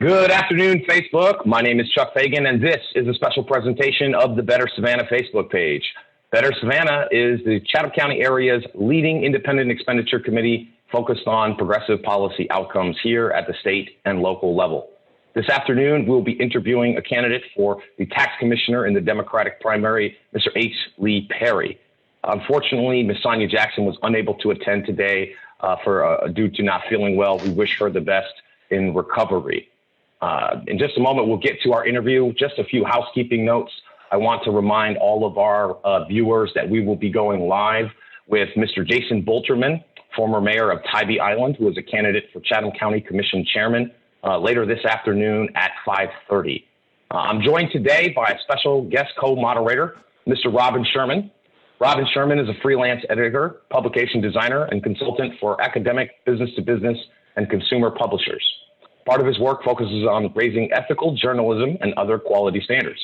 Good afternoon, Facebook. My name is Chuck Fagan, and this is a special presentation of the Better Savannah Facebook page. Better Savannah is the Chatham County area's leading independent expenditure committee focused on progressive policy outcomes here at the state and local level. This afternoon, we'll be interviewing a candidate for the tax commissioner in the Democratic primary, Mr. H. Lee Perry. Unfortunately, Ms. Sonia Jackson was unable to attend today due to not feeling well. We wish her the best in recovery. In just a moment, we'll get to our interview. Just a few housekeeping notes. I want to remind all of our viewers that we will be going live with Mr. Jason Bolterman, former mayor of Tybee Island, who is a candidate for Chatham County Commission chairman, later this afternoon at 5:30. I'm joined today by a special guest co-moderator, Mr. Robin Sherman. Robin Sherman is a freelance editor, publication designer, and consultant for academic, business-to-business, and consumer publishers. Part of his work focuses on raising ethical journalism and other quality standards.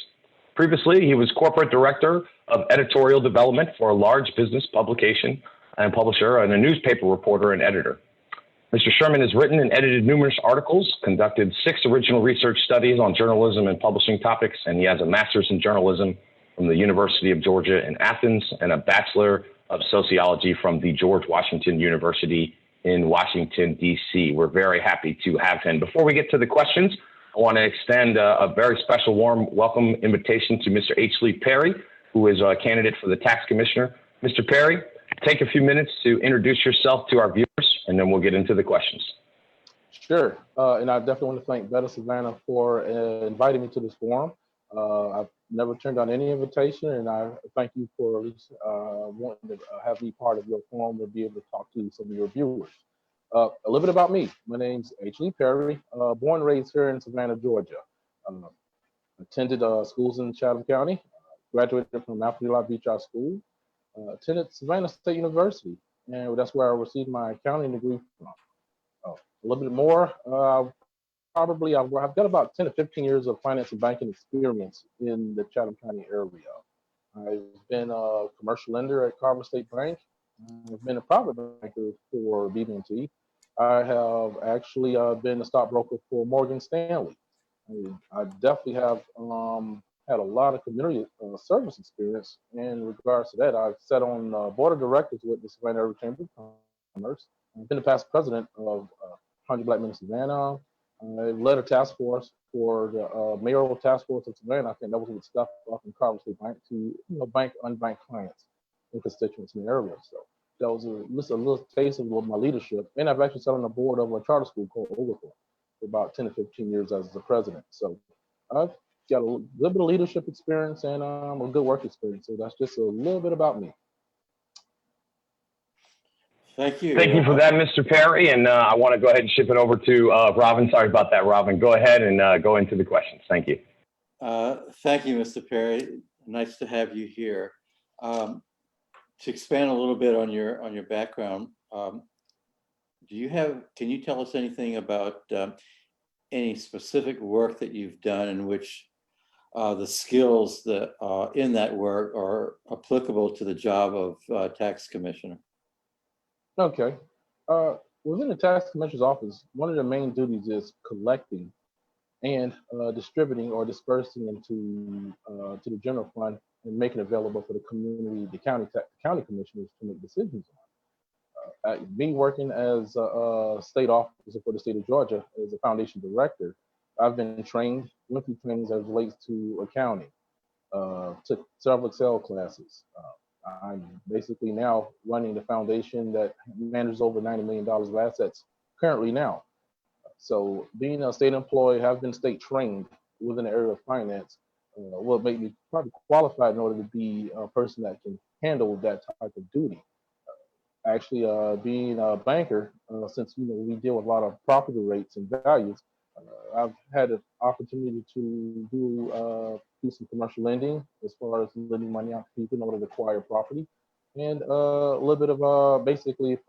Previously, he was corporate director of editorial development for a large business publication and publisher and a newspaper reporter and editor. Mr. Sherman has written and edited numerous articles, conducted 6 original research studies on journalism and publishing topics, and he has a master's in journalism from the University of Georgia in Athens and a bachelor of sociology from the George Washington University in Washington, D.C. We're very happy to have him. Before we get to the questions, I want to extend a very special warm welcome invitation to Mr. H. Lee Perry, who is a candidate for the tax commissioner. Mr. Perry, take a few minutes to introduce yourself to our viewers, and then we'll get into the questions. Sure, and I definitely want to thank Better Savannah for inviting me to this forum. I've never turned down any invitation, and I thank you for wanting to have me part of your forum to be able to talk to some of your viewers. A little bit about me. My name's H. Lee Perry, born and raised here in Savannah, Georgia. Attended schools in Chatham County, graduated from Apalachicola Beach High School, attended Savannah State University, and that's where I received my accounting degree from. A little bit more, I've got about 10 to 15 years of finance and banking experience in the Chatham County area. I've been a commercial lender at Carver State Bank. I've been a private banker for BB&T. I have actually been a stockbroker for Morgan Stanley. I definitely have had a lot of community service experience in regards to that. I've sat on board of directors with the Savannah Area Chamber of Commerce. I've been the past president of 100 Black Men in Savannah. I led a task force for the mayoral task force of Savannah. I think that was with stuff up in Carver State Bank to bank unbanked clients and constituents in the area. So that was just a little taste of my leadership. And I've actually sat on the board of a charter school called Overthorn for about 10 to 15 years as the president. So I've got a little bit of leadership experience and a good work experience. So that's just a little bit about me. Thank you. Thank you for that, Mr. Perry. And I want to go ahead and ship it over to Robin. Sorry about that, Robin. Go ahead and go into the questions. Thank you. Thank you, Mr. Perry. Nice to have you here. To expand a little bit on your background, can you tell us anything about any specific work that you've done in which the skills that are in that work are applicable to the job of tax commissioner? Okay. Within the tax commissioner's office, one of the main duties is collecting and distributing or dispersing into to the general fund and making available for the community, the county commissioners to make decisions on. Me working as a state officer for the state of Georgia as a foundation director, I've been trained, went through trainings as relates to accounting, took several Excel classes. I'm basically now running the foundation that manages over $90 million of assets currently now. So being a state employee, have been state trained within the area of finance, will make me probably qualified in order to be a person that can handle that type of duty. Actually, being a banker, since we deal with a lot of property rates and values, I've had an opportunity to do some commercial lending as far as lending money out to people in order to acquire property, and a little bit of basically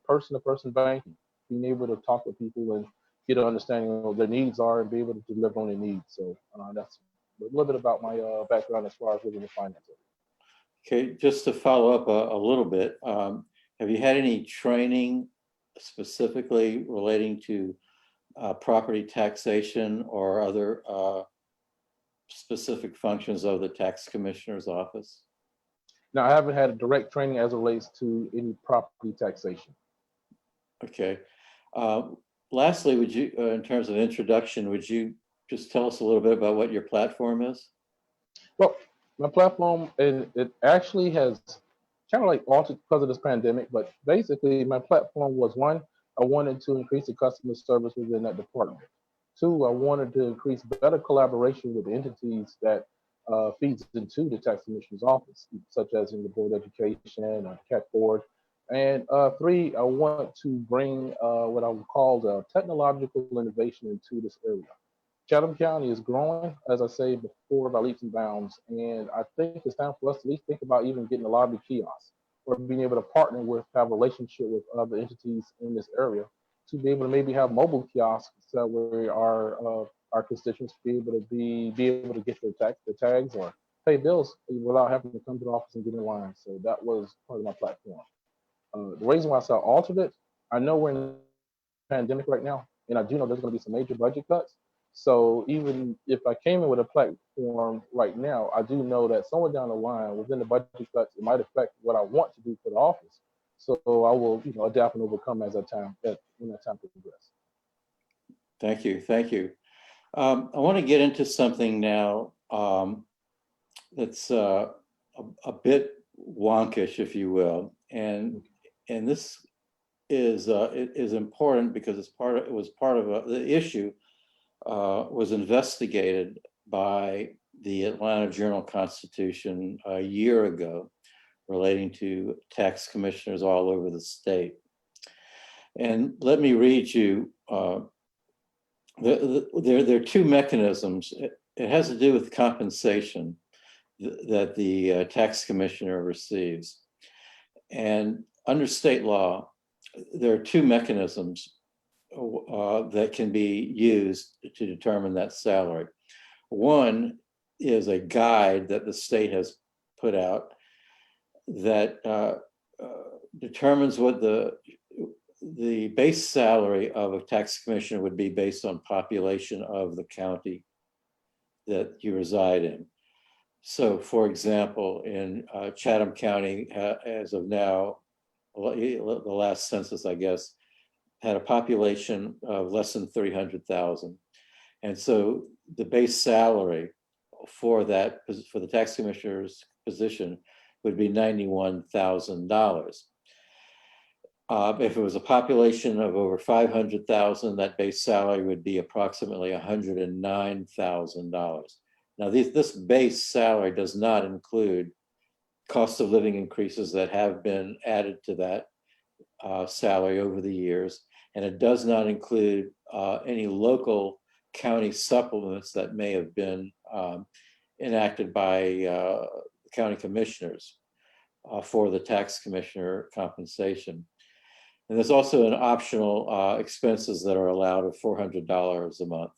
person-to-person banking, being able to talk with people and get an understanding of what their needs are and be able to deliver on their needs. So that's a little bit about my background as far as within the finance area. Okay, just to follow up a little bit, have you had any training specifically relating to property taxation or other specific functions of the tax commissioner's office? Now, I haven't had a direct training as it relates to any property taxation. Okay. Lastly, would you, in terms of introduction, would you just tell us a little bit about what your platform is? Well, my platform, it actually has kind of like altered because of this pandemic, but basically my platform was one, I wanted to increase the customer service within that department. Two, I wanted to increase better collaboration with entities that feeds into the tax commissioner's office, such as in the Board of Education or CAT Board. And three, I want to bring what I would call the technological innovation into this area. Chatham County is growing, as I say before, by leaps and bounds. And I think it's time for us to at least think about even getting a lobby kiosk or being able to partner with, have a relationship with other entities in this area to be able to maybe have mobile kiosks where our constituents be able to get their tags or pay bills without having to come to the office and get in line. So that was part of my platform. The reason why I said altered it, I know we're in a pandemic right now, and I do know there's going to be some major budget cuts. So even if I came in with a platform right now, I do know that somewhere down the line, within the budget cuts, it might affect what I want to do for the office. So I will, adapt and overcome as when that time progresses. Thank you, thank you. I want to get into something now that's a bit wonkish, if you will, and this is important because it was part of the issue was investigated by the Atlanta Journal-Constitution a year ago relating to tax commissioners all over the state. And let me read you, there are two mechanisms. It has to do with compensation that the tax commissioner receives. And under state law, there are two mechanisms that can be used to determine that salary. One is a guide that the state has put out that determines what the base salary of a tax commissioner would be based on population of the county that you reside in. So, for example, in Chatham County, as of now, the last census, I guess, had a population of less than 300,000. And so the base salary for the tax commissioner's position would be $91,000. If it was a population of over 500,000, that base salary would be approximately $109,000. Now, this base salary does not include cost of living increases that have been added to that salary over the years. And it does not include any local county supplements that may have been enacted by county commissioners for the tax commissioner compensation. And there's also an optional expenses that are allowed of $400 a month.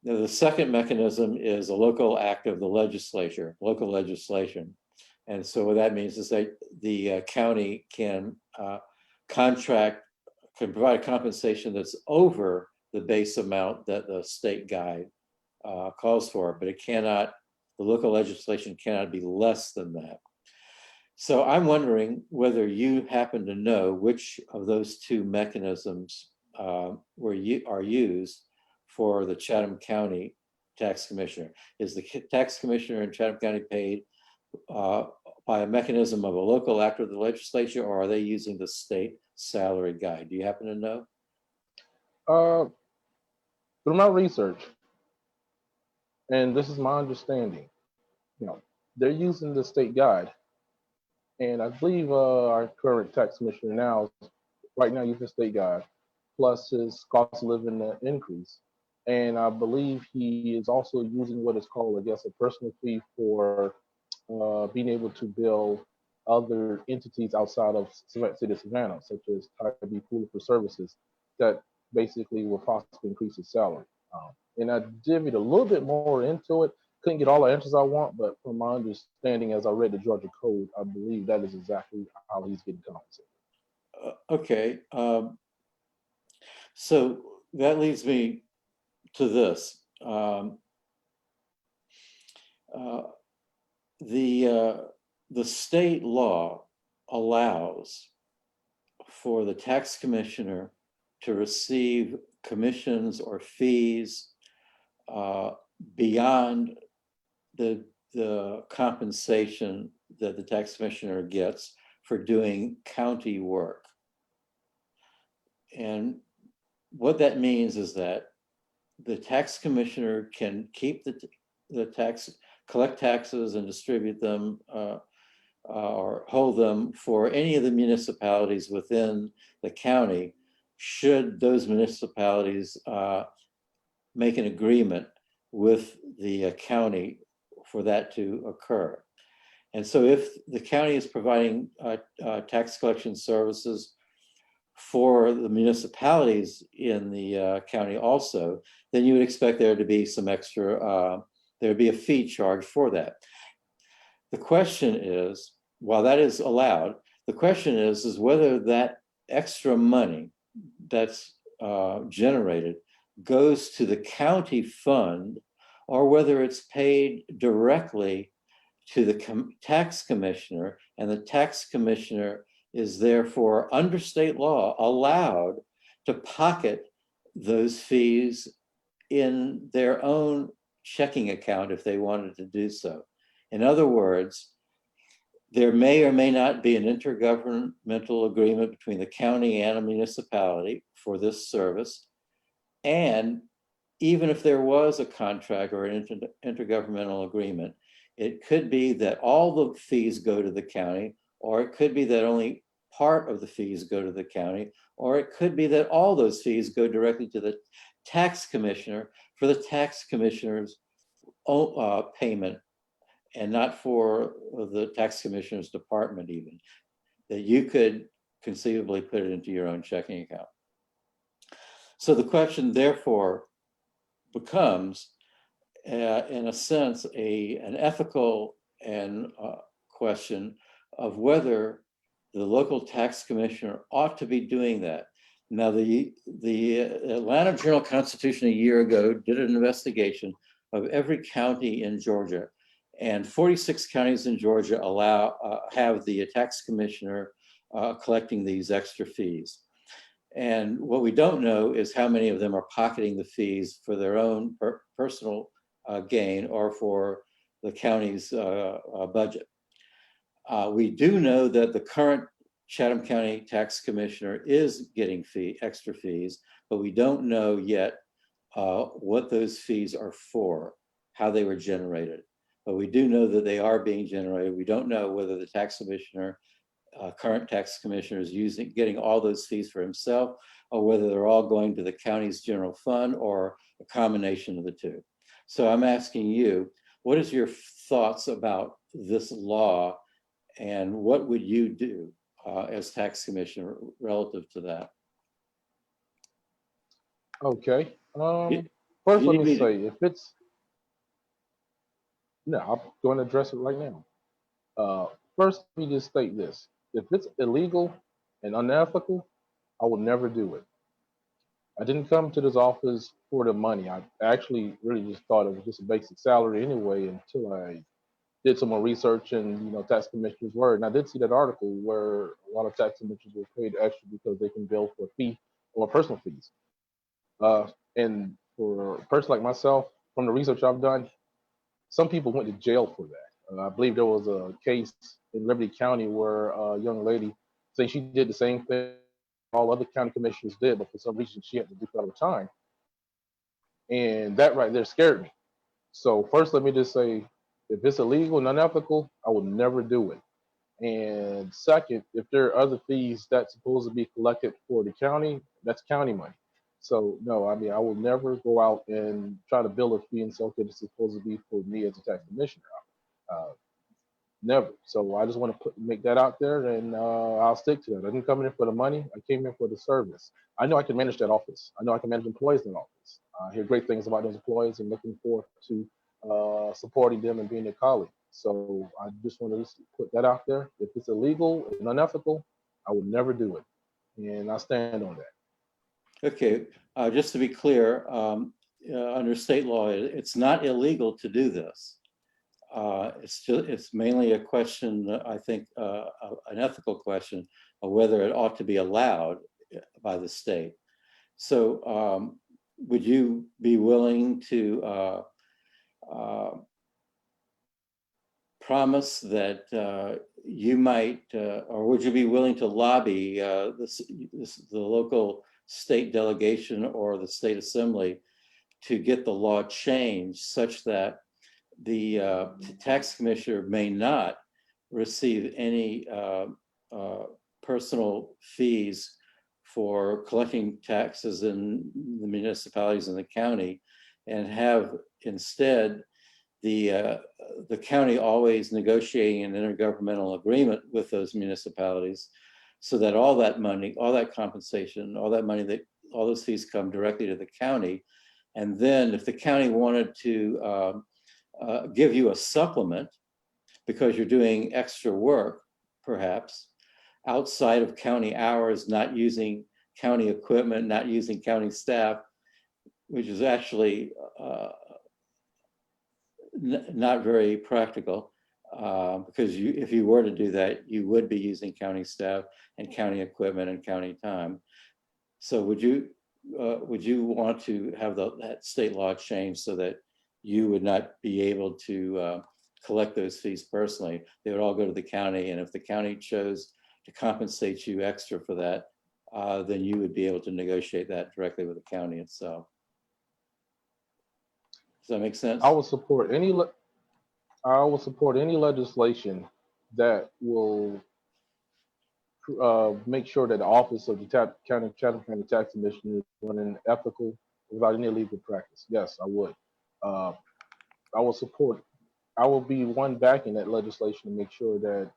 Now, the second mechanism is a local act of the legislature, local legislation. And so what that means is that the county can provide compensation that's over the base amount that the state guide calls for, but the local legislation cannot be less than that. So I'm wondering whether you happen to know which of those two mechanisms are used for the Chatham County tax commissioner. Is the tax commissioner in Chatham County paid by a mechanism of a local act of the legislature, or are they using the state salary guide? Do you happen to know? Through my research, and this is my understanding, they're using the state guide. And I believe our current tax commissioner right now using the state guide, plus his cost of living increase. And I believe he is also using what is called, I guess, a personal fee for being able to bill other entities outside of City of Savannah, such as Tyree Pooler for services, that basically will possibly increase his salary. And I divvied a little bit more into it. Couldn't get all the answers I want, but from my understanding, as I read the Georgia Code, I believe that is exactly how he's getting compensated. Okay. So that leads me to this. The state law allows for the tax commissioner to receive commissions or fees beyond the compensation that the tax commissioner gets for doing county work. And what that means is that the tax commissioner can keep the tax, collect taxes and distribute them or hold them for any of the municipalities within the county, should those municipalities make an agreement with the county for that to occur. And so if the county is providing tax collection services for the municipalities in the county also, then you would expect there to be some extra, there would be a fee charge for that. The question is, while that is allowed, the question is whether that extra money that's generated goes to the county fund or whether it's paid directly to the tax commissioner, and the tax commissioner is therefore under state law allowed to pocket those fees in their own checking account if they wanted to do so. In other words, there may or may not be an intergovernmental agreement between the county and a municipality for this service. And even if there was a contract or an intergovernmental agreement, it could be that all the fees go to the county, or it could be that only part of the fees go to the county, or it could be that all those fees go directly to the tax commissioner for the tax commissioner's payment, and not for the tax commissioner's department even, that you could conceivably put it into your own checking account. So the question therefore becomes, in a sense, an ethical and question of whether the local tax commissioner ought to be doing that. Now, the Atlanta Journal-Constitution a year ago did an investigation of every county in Georgia, and 46 counties in Georgia have the tax commissioner collecting these extra fees. And what we don't know is how many of them are pocketing the fees for their own personal gain or for the county's budget. We do know that the current Chatham County Tax Commissioner is getting extra fees, but we don't know yet what those fees are for, how they were generated. But we do know that they are being generated. We don't know whether the tax commissioner, current tax commissioner, is getting all those fees for himself, or whether they're all going to the county's general fund, or a combination of the two. So I'm asking you, what is your thoughts about this law, and what would you do as tax commissioner relative to that? Okay. First, let me say, if it's, no, I'm going to address it right now. First, let me just state this. If it's illegal and unethical, I will never do it. I didn't come to this office for the money. I actually really just thought it was just a basic salary anyway, until I did some more research and, tax commissioners were. And I did see that article where a lot of tax commissioners were paid extra because they can bill for a fee or personal fees. And for a person like myself, from the research I've done, some people went to jail for that. I believe there was a case in Liberty County where a young lady saying she did the same thing all other county commissioners did, but for some reason she had to do federal time. And that right there scared me. So first, let me just say, if it's illegal and unethical, I will never do it. And second, if there are other fees that's supposed to be collected for the county, that's county money. So no, I mean, I will never go out and try to bill a fee and say, okay, this is supposed to be for me as a tax commissioner. Never. So I just want to make that out there, and I'll stick to it. I didn't come in for the money. I came in for the service. I know I can manage that office. I know I can manage employees in the office. I hear great things about those employees and looking forward to supporting them and being a colleague. So I just want to put that out there. If it's illegal and unethical, I would never do it. And I stand on that. Okay, just to be clear, under state law, it's not illegal to do this. It's mainly a question, I think, an ethical question of whether it ought to be allowed by the state. So would you be willing to promise that you might, or would you be willing to lobby the local state delegation or the state assembly to get the law changed such that the tax commissioner may not receive any personal fees for collecting taxes in the municipalities in the county, and have instead the county always negotiating an intergovernmental agreement with those municipalities, so that all that money, all that compensation, all that money, that all those fees come directly to the county. And then if the county wanted to give you a supplement because you're doing extra work, perhaps outside of county hours, not using county equipment, not using county staff, which is actually not very practical, because if you were to do that, you would be using county staff and county equipment and county time. So would you want to have that state law changed so that you would not be able to collect those fees personally? They would all go to the county, and if the county chose to compensate you extra for that, then you would be able to negotiate that directly with the county itself. Does that make sense? I will support any legislation that will make sure that the office of the Chatham County Tax Commissioner is running ethical without any illegal practice. Yes, I would. I will support. I will be one backing that legislation to make sure that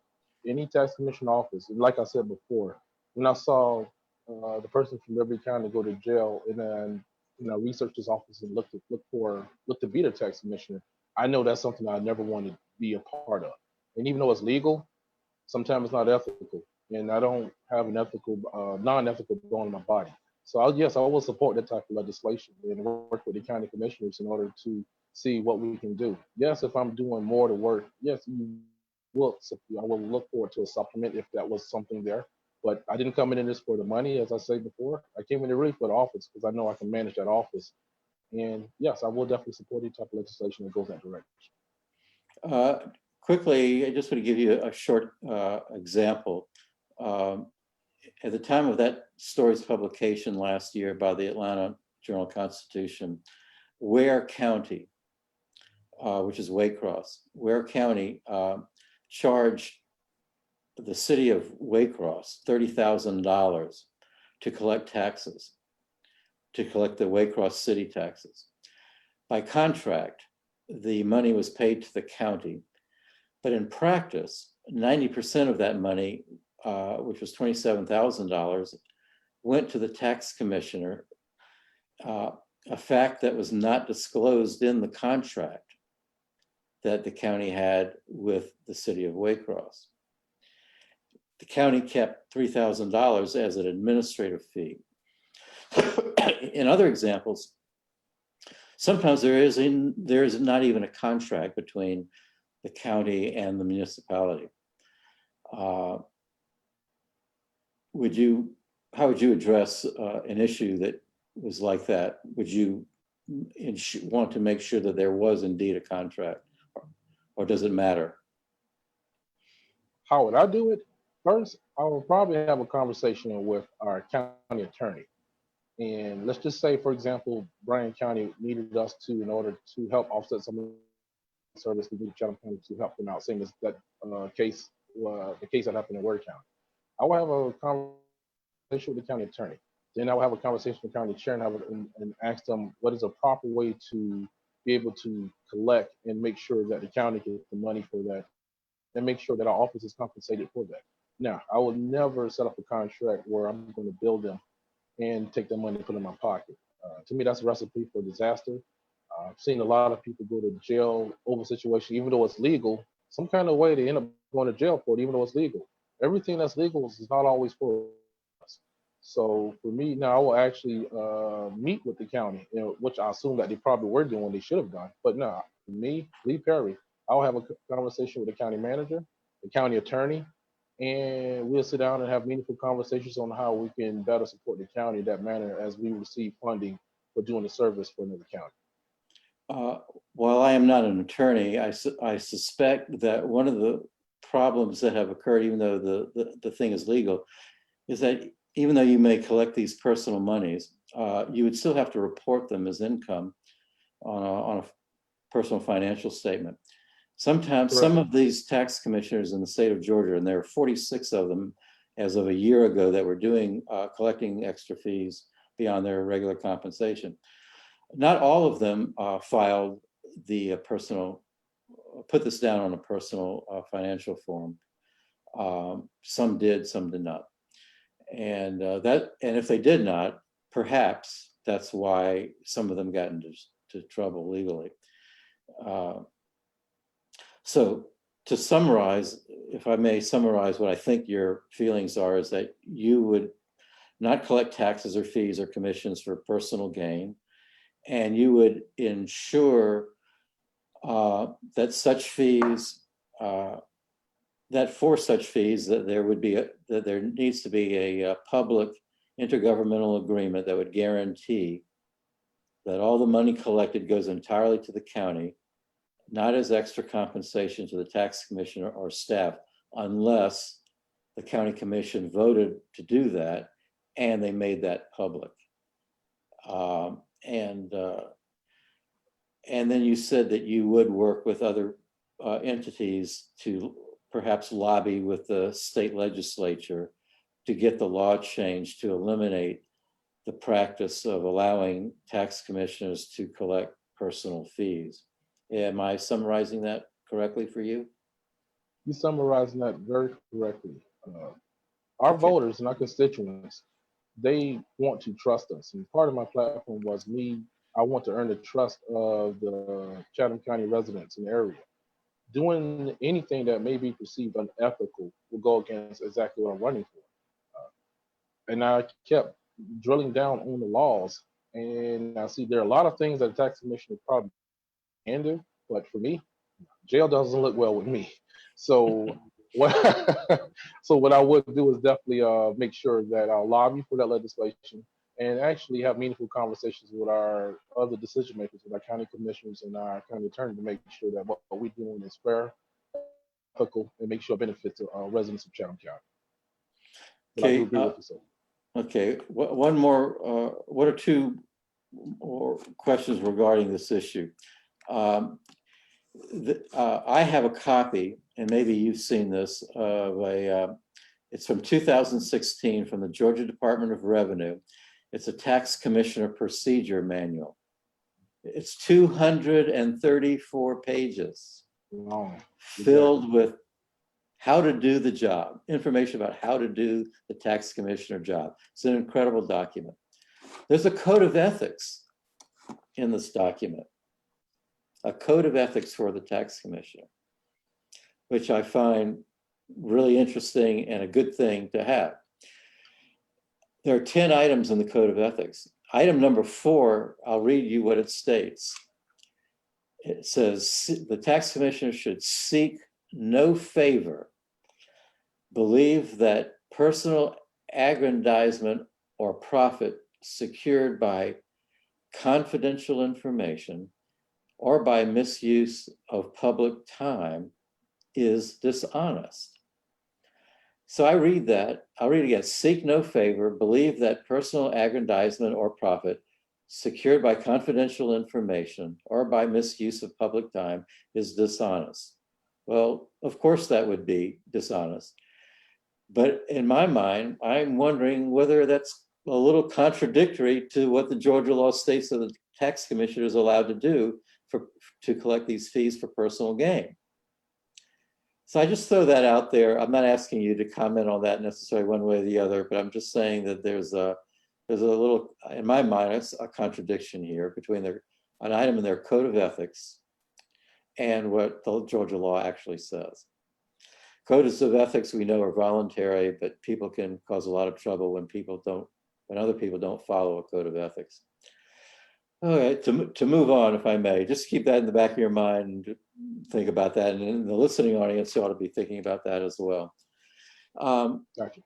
any tax commission office, and like I said before, when I saw the person from Liberty County go to jail, and then researched his office and looked to be the tax commissioner, I know that's something I never wanted to be a part of. And even though it's legal, sometimes it's not ethical, and I don't have an non-ethical bone in my body. So yes, I will support that type of legislation and work with the county commissioners in order to see what we can do. Yes, if I'm doing more to work, yes, I will look forward to a supplement if that was something there. But I didn't come in this for the money, as I said before. I came in really for the office because I know I can manage that office. And yes, I will definitely support any type of legislation that goes that direction. Quickly, I just want to give you a short example. At the time of that story's publication last year by the Atlanta Journal-Constitution, Ware County, which is Waycross, Ware County charged the city of Waycross $30,000 to collect taxes, to collect the Waycross city taxes. By contract, the money was paid to the county, but in practice, 90% of that money, which was $27,000, went to the tax commissioner, a fact that was not disclosed in the contract that the county had with the city of Waycross. The county kept $3,000 as an administrative fee. In other examples, sometimes there is not even a contract between the county and the municipality. How would you address an issue that was like that? Would you want to make sure that there was indeed a contract, or does it matter? How would I do it? First, I will probably have a conversation with our county attorney. And let's just say, for example, Bryan County needed us to, in order to help offset some of the service, we needed Chatham County to help them out, same as that case, the case that happened in Ware County. I will have a conversation with the county attorney. Then I will have a conversation with the county chair and ask them what is a proper way to be able to collect and make sure that the county gets the money for that, and make sure that our office is compensated for that. Now, I will never set up a contract where I'm going to bill them and take their money and put it in my pocket. To me, that's a recipe for disaster. I've seen a lot of people go to jail over situations, even though it's legal. Some kind of way they end up going to jail for it, even though it's legal. Everything that's legal is not always for us. So for me now, I will actually meet with the county, which I assume that they probably were doing, they should have done. But no, for me, Lee Perry, I'll have a conversation with the county manager, the county attorney, and we'll sit down and have meaningful conversations on how we can better support the county in that manner as we receive funding for doing the service for another county. While I am not an attorney, I suspect that one of the problems that have occurred, even though the thing is legal, is that even though you may collect these personal monies, you would still have to report them as income on a personal financial statement. Sometimes Correct. some of these tax commissioners in the state of Georgia, and there are 46 of them as of a year ago that were doing collecting extra fees beyond their regular compensation. Not all of them filed the put this down on a personal financial form. Some did, some did not. And if they did not, perhaps that's why some of them got into trouble legally. So to summarize, if I may summarize what I think your feelings are, is that you would not collect taxes or fees or commissions for personal gain, and you would ensure that such fees, that for such fees, that there needs to be a public intergovernmental agreement that would guarantee that all the money collected goes entirely to the county, not as extra compensation to the tax commissioner or staff, unless the county commission voted to do that and they made that public. And then you said that you would work with other entities to perhaps lobby with the state legislature to get the law changed to eliminate the practice of allowing tax commissioners to collect personal fees. Am I summarizing that correctly for you? You're summarizing that very correctly. Our voters and our constituents, they want to trust us. And part of my platform was I want to earn the trust of the Chatham County residents in the area. Doing anything that may be perceived unethical will go against exactly what I'm running for. And I kept drilling down on the laws, and I see there are a lot of things that the tax commissioner probably can do, but for me, jail doesn't look well with me. So what I would do is definitely make sure that I'll lobby for that legislation and actually have meaningful conversations with our other decision makers, with our county commissioners and our county attorney, to make sure that what we're doing is fair, ethical, and make sure it benefits residents of Chatham County. But I do agree with you, sir. Okay, one more, what are two more questions regarding this issue? I have a copy, and maybe you've seen this, of it's from 2016 from the Georgia Department of Revenue. It's a tax commissioner procedure manual. It's 234 pages, filled with how to do the job, information about how to do the tax commissioner job. It's an incredible document. There's a code of ethics in this document, a code of ethics for the tax commissioner, which I find really interesting and a good thing to have. There are 10 items in the code of ethics. Item number 4, I'll read you what it states. It says, the tax commissioner should seek no favor, believe that personal aggrandizement or profit secured by confidential information or by misuse of public time is dishonest. So I read that, I'll read it again. Seek no favor, believe that personal aggrandizement or profit secured by confidential information or by misuse of public time is dishonest. Well, of course that would be dishonest. But in my mind, I'm wondering whether that's a little contradictory to what the Georgia law states that the tax commissioner is allowed to do to collect these fees for personal gain. So I just throw that out there. I'm not asking you to comment on that necessarily one way or the other, but I'm just saying that there's a little, in my mind, it's a contradiction here between an item in their code of ethics and what the Georgia law actually says. Codes of ethics we know are voluntary, but people can cause a lot of trouble when people don't when other people don't follow a code of ethics. All right, to move on, if I may, just keep that in the back of your mind and think about that. And in the listening audience, you ought to be thinking about that as well. Gotcha.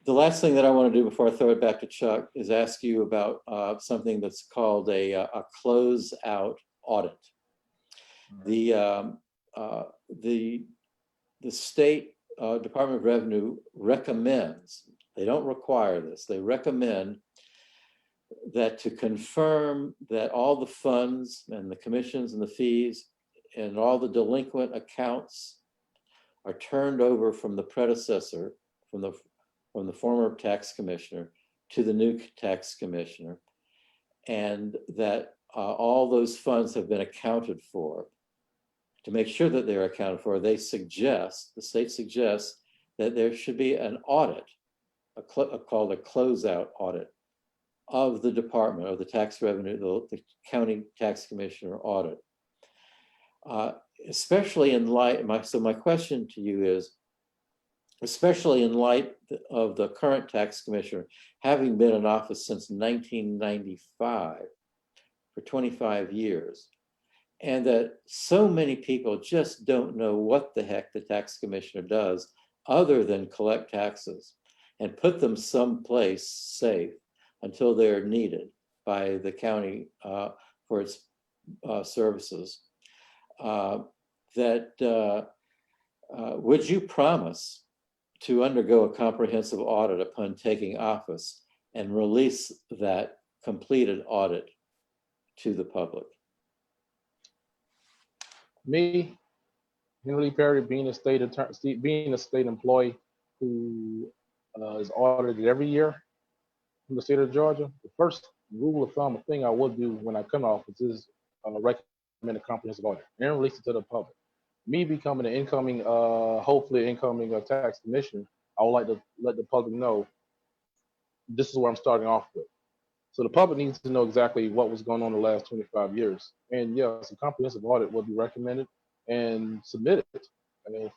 The last thing that I want to do before I throw it back to Chuck is ask you about something that's called a closeout audit. The state Department of Revenue recommends, they don't require this, they recommend that to confirm that all the funds and the commissions and the fees and all the delinquent accounts are turned over from the predecessor, from the former tax commissioner to the new tax commissioner, and that all those funds have been accounted for. To make sure that they're accounted for, the state suggests that there should be an audit, called a closeout audit of the department, of the tax revenue, the county tax commissioner audit. Especially in light, so my question to you is, especially in light of the current tax commissioner having been in office since 1995, for 25 years, and that so many people just don't know what the heck the tax commissioner does other than collect taxes and put them someplace safe until they're needed by the county for its services. Would you promise to undergo a comprehensive audit upon taking office and release that completed audit to the public? Me, Henry Perry, being a state employee who is audited every year from the state of Georgia, the first rule of thumb, thing I would do when I come to office is recommend a comprehensive audit and release it to the public. Me becoming an incoming, hopefully incoming tax commissioner, I would like to let the public know this is where I'm starting off with. So the public needs to know exactly what was going on the last 25 years. And yes, a comprehensive audit will be recommended and submitted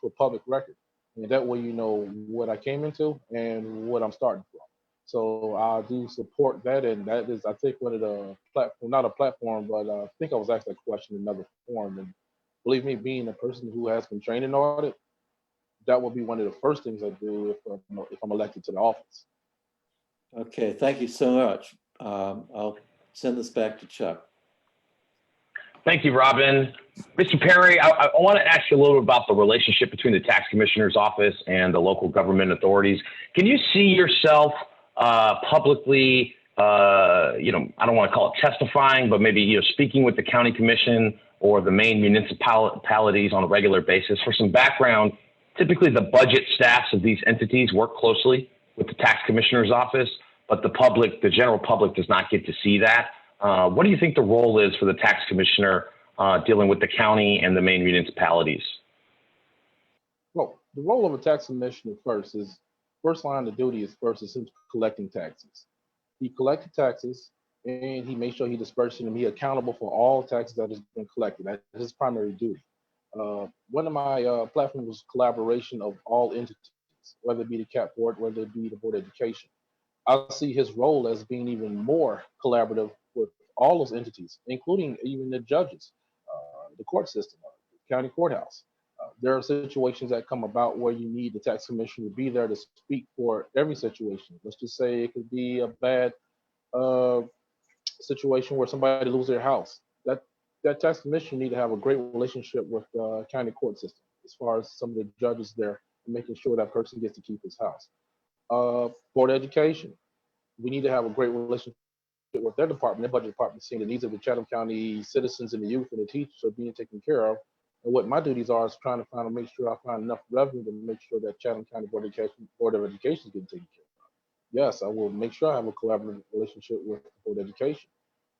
for public record. And that way you know what I came into and what I'm starting from. So I do support that, and that is, I think, one of the platform, not a platform, but I think I was asked that question in another form. And believe me, being a person who has been trained in audit, that will be one of the first things I do if I'm elected to the office. Okay, thank you so much. I'll send this back to Chuck. Thank you, Robin. Mr. Perry, I want to ask you a little bit about the relationship between the tax commissioner's office and the local government authorities. Can you see yourself publicly, I don't want to call it testifying, but maybe, speaking with the county commission or the main municipalities on a regular basis? For some background, typically the budget staffs of these entities work closely with the tax commissioner's office, but the general public does not get to see that. What do you think the role is for the tax commissioner dealing with the county and the main municipalities? Well, the role of a tax commissioner first line of duty is him collecting taxes. He collects taxes and he makes sure he disperses them. He's accountable for all taxes that has been collected. That's his primary duty. One of my platforms was collaboration of all entities, whether it be the CAP board, whether it be the Board of Education. I see his role as being even more collaborative with all those entities, including even the judges, the court system, the county courthouse. There are situations that come about where you need the tax commissioner to be there to speak for every situation. Let's just say it could be a bad situation where somebody loses their house. That tax commissioner need to have a great relationship with the county court system, as far as some of the judges there, and making sure that person gets to keep his house. Board of Education, we need to have a great relationship with their department, their budget department, seeing the needs of the Chatham County citizens and the youth and the teachers are being taken care of. And what my duties are is trying to make sure I find enough revenue to make sure that Chatham County Board of Education is getting taken care of. Yes, I will make sure I have a collaborative relationship with the Board of Education.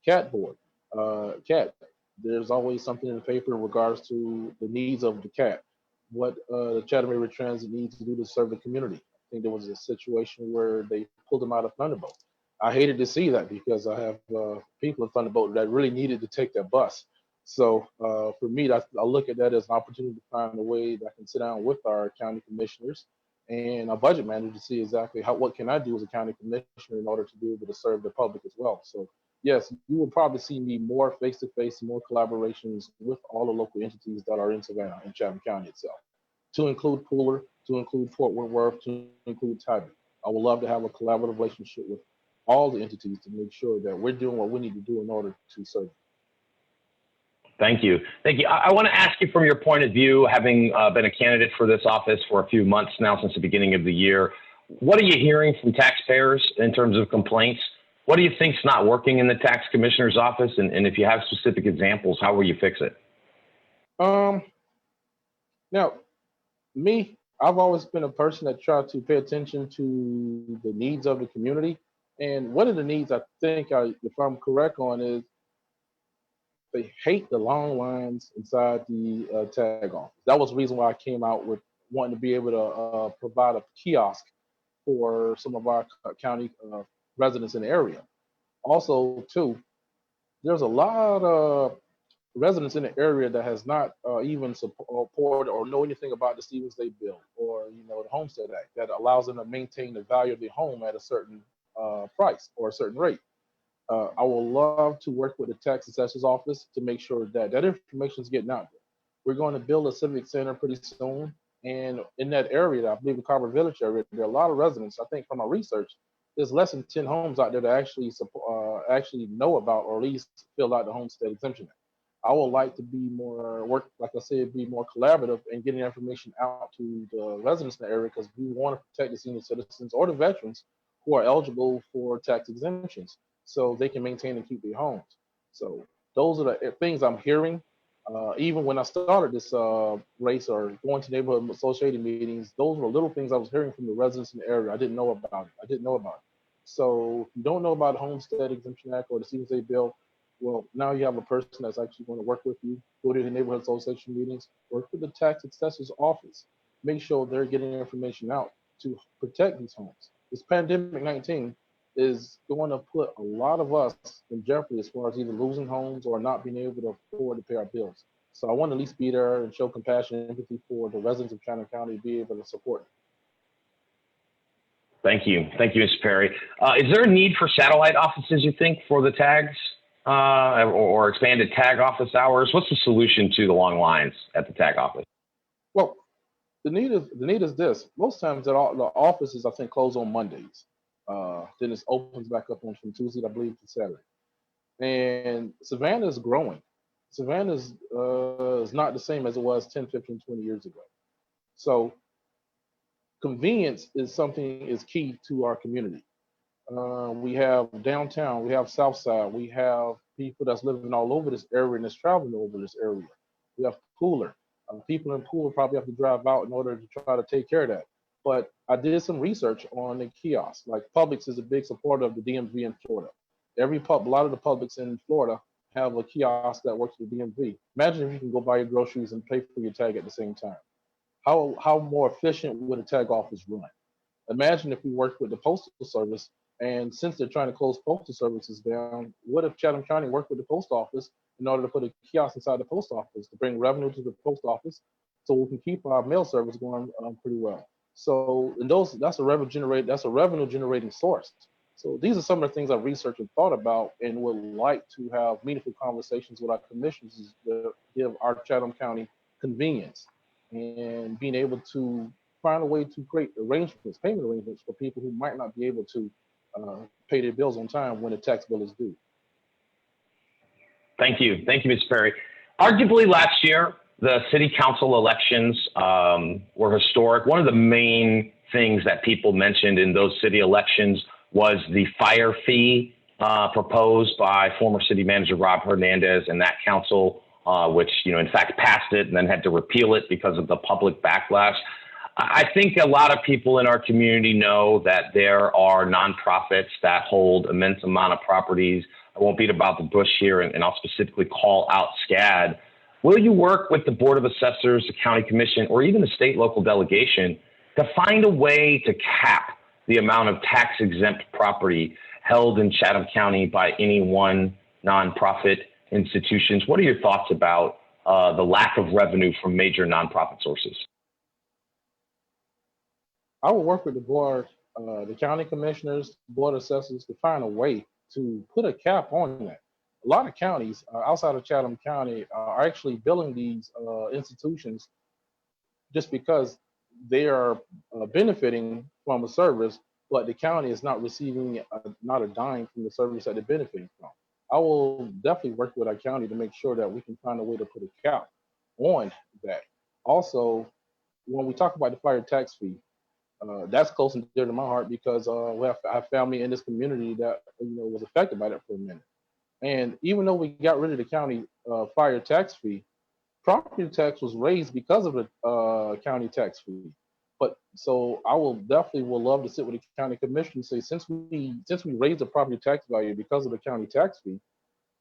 CAT board, CAT, there's always something in the paper in regards to the needs of the CAT, what the Chatham Area Transit needs to do to serve the community. I think there was a situation where they pulled them out of Thunderbolt. I hated to see that because I have people in Thunderbolt that really needed to take their bus. So for me, I look at that as an opportunity to find a way that I can sit down with our county commissioners and a budget manager to see exactly what can I do as a county commissioner in order to be able to serve the public as well. So yes, you will probably see me more face to face, more collaborations with all the local entities that are in Savannah and Chatham County itself, to include Pooler, to include Fort Worth, to include Tiber. I would love to have a collaborative relationship with all the entities to make sure that we're doing what we need to do in order to serve. Thank you. Thank you. I want to ask you from your point of view, having been a candidate for this office for a few months now since the beginning of the year, what are you hearing from taxpayers in terms of complaints? What do you think's not working in the tax commissioner's office? And if you have specific examples, how will you fix it? Now, me, I've always been a person that tried to pay attention to the needs of the community. And one of the needs I think, if I'm correct on, is they hate the long lines inside the tag office. That was the reason why I came out with wanting to be able to provide a kiosk for some of our county residents in the area. Also, too, there's a lot of residents in the area that has not even supported or know anything about the Stevens Day bill or the Homestead Act that allows them to maintain the value of their home at a certain price or a certain rate. I would love to work with the tax assessor's office to make sure that that information is getting out there. We're going to build a civic center pretty soon. And in that area, I believe the Carver Village area, there are a lot of residents. I think from my research, there's less than 10 homes out there that actually know about or at least fill out the homestead exemption act. I would like to be more like I said, be more collaborative and getting information out to the residents in the area because we want to protect the senior citizens or the veterans who are eligible for tax exemptions so they can maintain and keep their homes. So those are the things I'm hearing. Even when I started this race or going to neighborhood associated meetings, those were little things I was hearing from the residents in the area. I didn't know about it. So if you don't know about the Homestead Exemption Act or the Stevens Day bill, well, now you have a person that's actually going to work with you, go to the neighborhood association meetings, work with the tax assessor's office, make sure they're getting information out to protect these homes. This pandemic-19 is going to put a lot of us in jeopardy as far as either losing homes or not being able to afford to pay our bills. So I want to at least be there and show compassion and empathy for the residents of Chatham County to be able to support them. Thank you. Thank you, Mr. Perry. Is there a need for satellite offices, you think, for the tags or expanded tag office hours? What's the solution to the long lines at the tag office? Well, the need is this. Most times the offices, I think, close on Mondays. Then it opens back up on from Tuesday, I believe, to Saturday. And Savannah is growing. Savannah is not the same as it was 10, 15, 20 years ago. So convenience is key to our community. We have downtown, we have South Side, we have people that's living all over this area and that's traveling over this area. We have Pooler. People in Pooler probably have to drive out in order to try to take care of that. But I did some research on the kiosks. Like Publix is a big supporter of the DMV in Florida. A lot of the Publix in Florida have a kiosk that works with the DMV. Imagine if you can go buy your groceries and pay for your tag at the same time. How more efficient would a tag office run? Imagine if we worked with the Postal Service, and since they're trying to close postal services down, what if Chatham County worked with the post office in order to put a kiosk inside the post office to bring revenue to the post office so we can keep our mail service going pretty well? So that's a revenue generating source. So these are some of the things I've researched and thought about and would like to have meaningful conversations with our commissioners to give our Chatham County convenience and being able to find a way to create payment arrangements for people who might not be able to pay their bills on time when the tax bill is due. Thank you. Thank you, Mr. Perry. Arguably last year, the city council elections were historic. One of the main things that people mentioned in those city elections was the fire fee proposed by former city manager Rob Hernandez and that council, which, in fact, passed it and then had to repeal it because of the public backlash. I think a lot of people in our community know that there are nonprofits that hold immense amount of properties. I won't beat about the bush here, and I'll specifically call out SCAD. Will you work with the Board of Assessors, the County Commission, or even the state local delegation to find a way to cap the amount of tax-exempt property held in Chatham County by any one nonprofit institutions? What are your thoughts about the lack of revenue from major nonprofit sources? I will work with the board, the county commissioners, board assessors to find a way to put a cap on that. A lot of counties outside of Chatham County are actually billing these institutions just because they are benefiting from a service, but the county is not receiving not a dime from the service that they're benefiting from. I will definitely work with our county to make sure that we can find a way to put a cap on that. Also, when we talk about the fire tax fee, that's close and dear to my heart because I have family in this community that was affected by that for a minute. And even though we got rid of the county fire tax fee, property tax was raised because of the county tax fee. But so I will love to sit with the county commission and say since we raised the property tax value because of the county tax fee,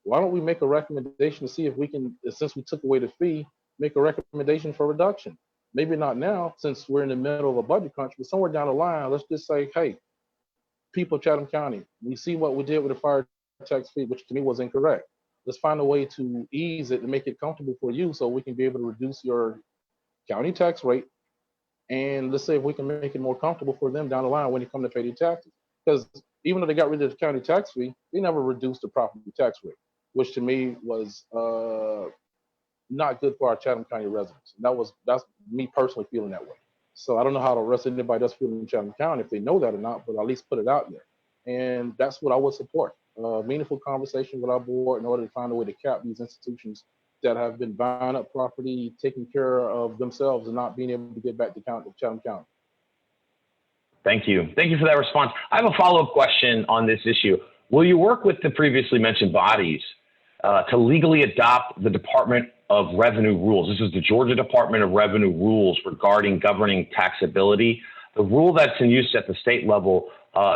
why don't we make a recommendation to see if we can, since we took away the fee, make a recommendation for reduction? Maybe not now, since we're in the middle of a budget crunch, but somewhere down the line, let's just say, hey, people of Chatham County, we see what we did with the fire tax fee, which to me was incorrect. Let's find a way to ease it and make it comfortable for you so we can be able to reduce your county tax rate. And let's say if we can make it more comfortable for them down the line when they come to pay their taxes. Because even though they got rid of the county tax fee, they never reduced the property tax rate, which to me was not good for our Chatham County residents. And that's me personally feeling that way. So I don't know how the rest of anybody else feeling in Chatham County if they know that or not, but at least put it out there. And that's what I would support. Meaningful conversation with our board in order to find a way to cap these institutions that have been buying up property, taking care of themselves, and not being able to get back to Chatham County. Thank you. Thank you for that response. I have a follow-up question on this issue. Will you work with the previously mentioned bodies to legally adopt the Department of Revenue rules? This is the Georgia Department of Revenue rules regarding governing taxability. The rule that's in use at the state level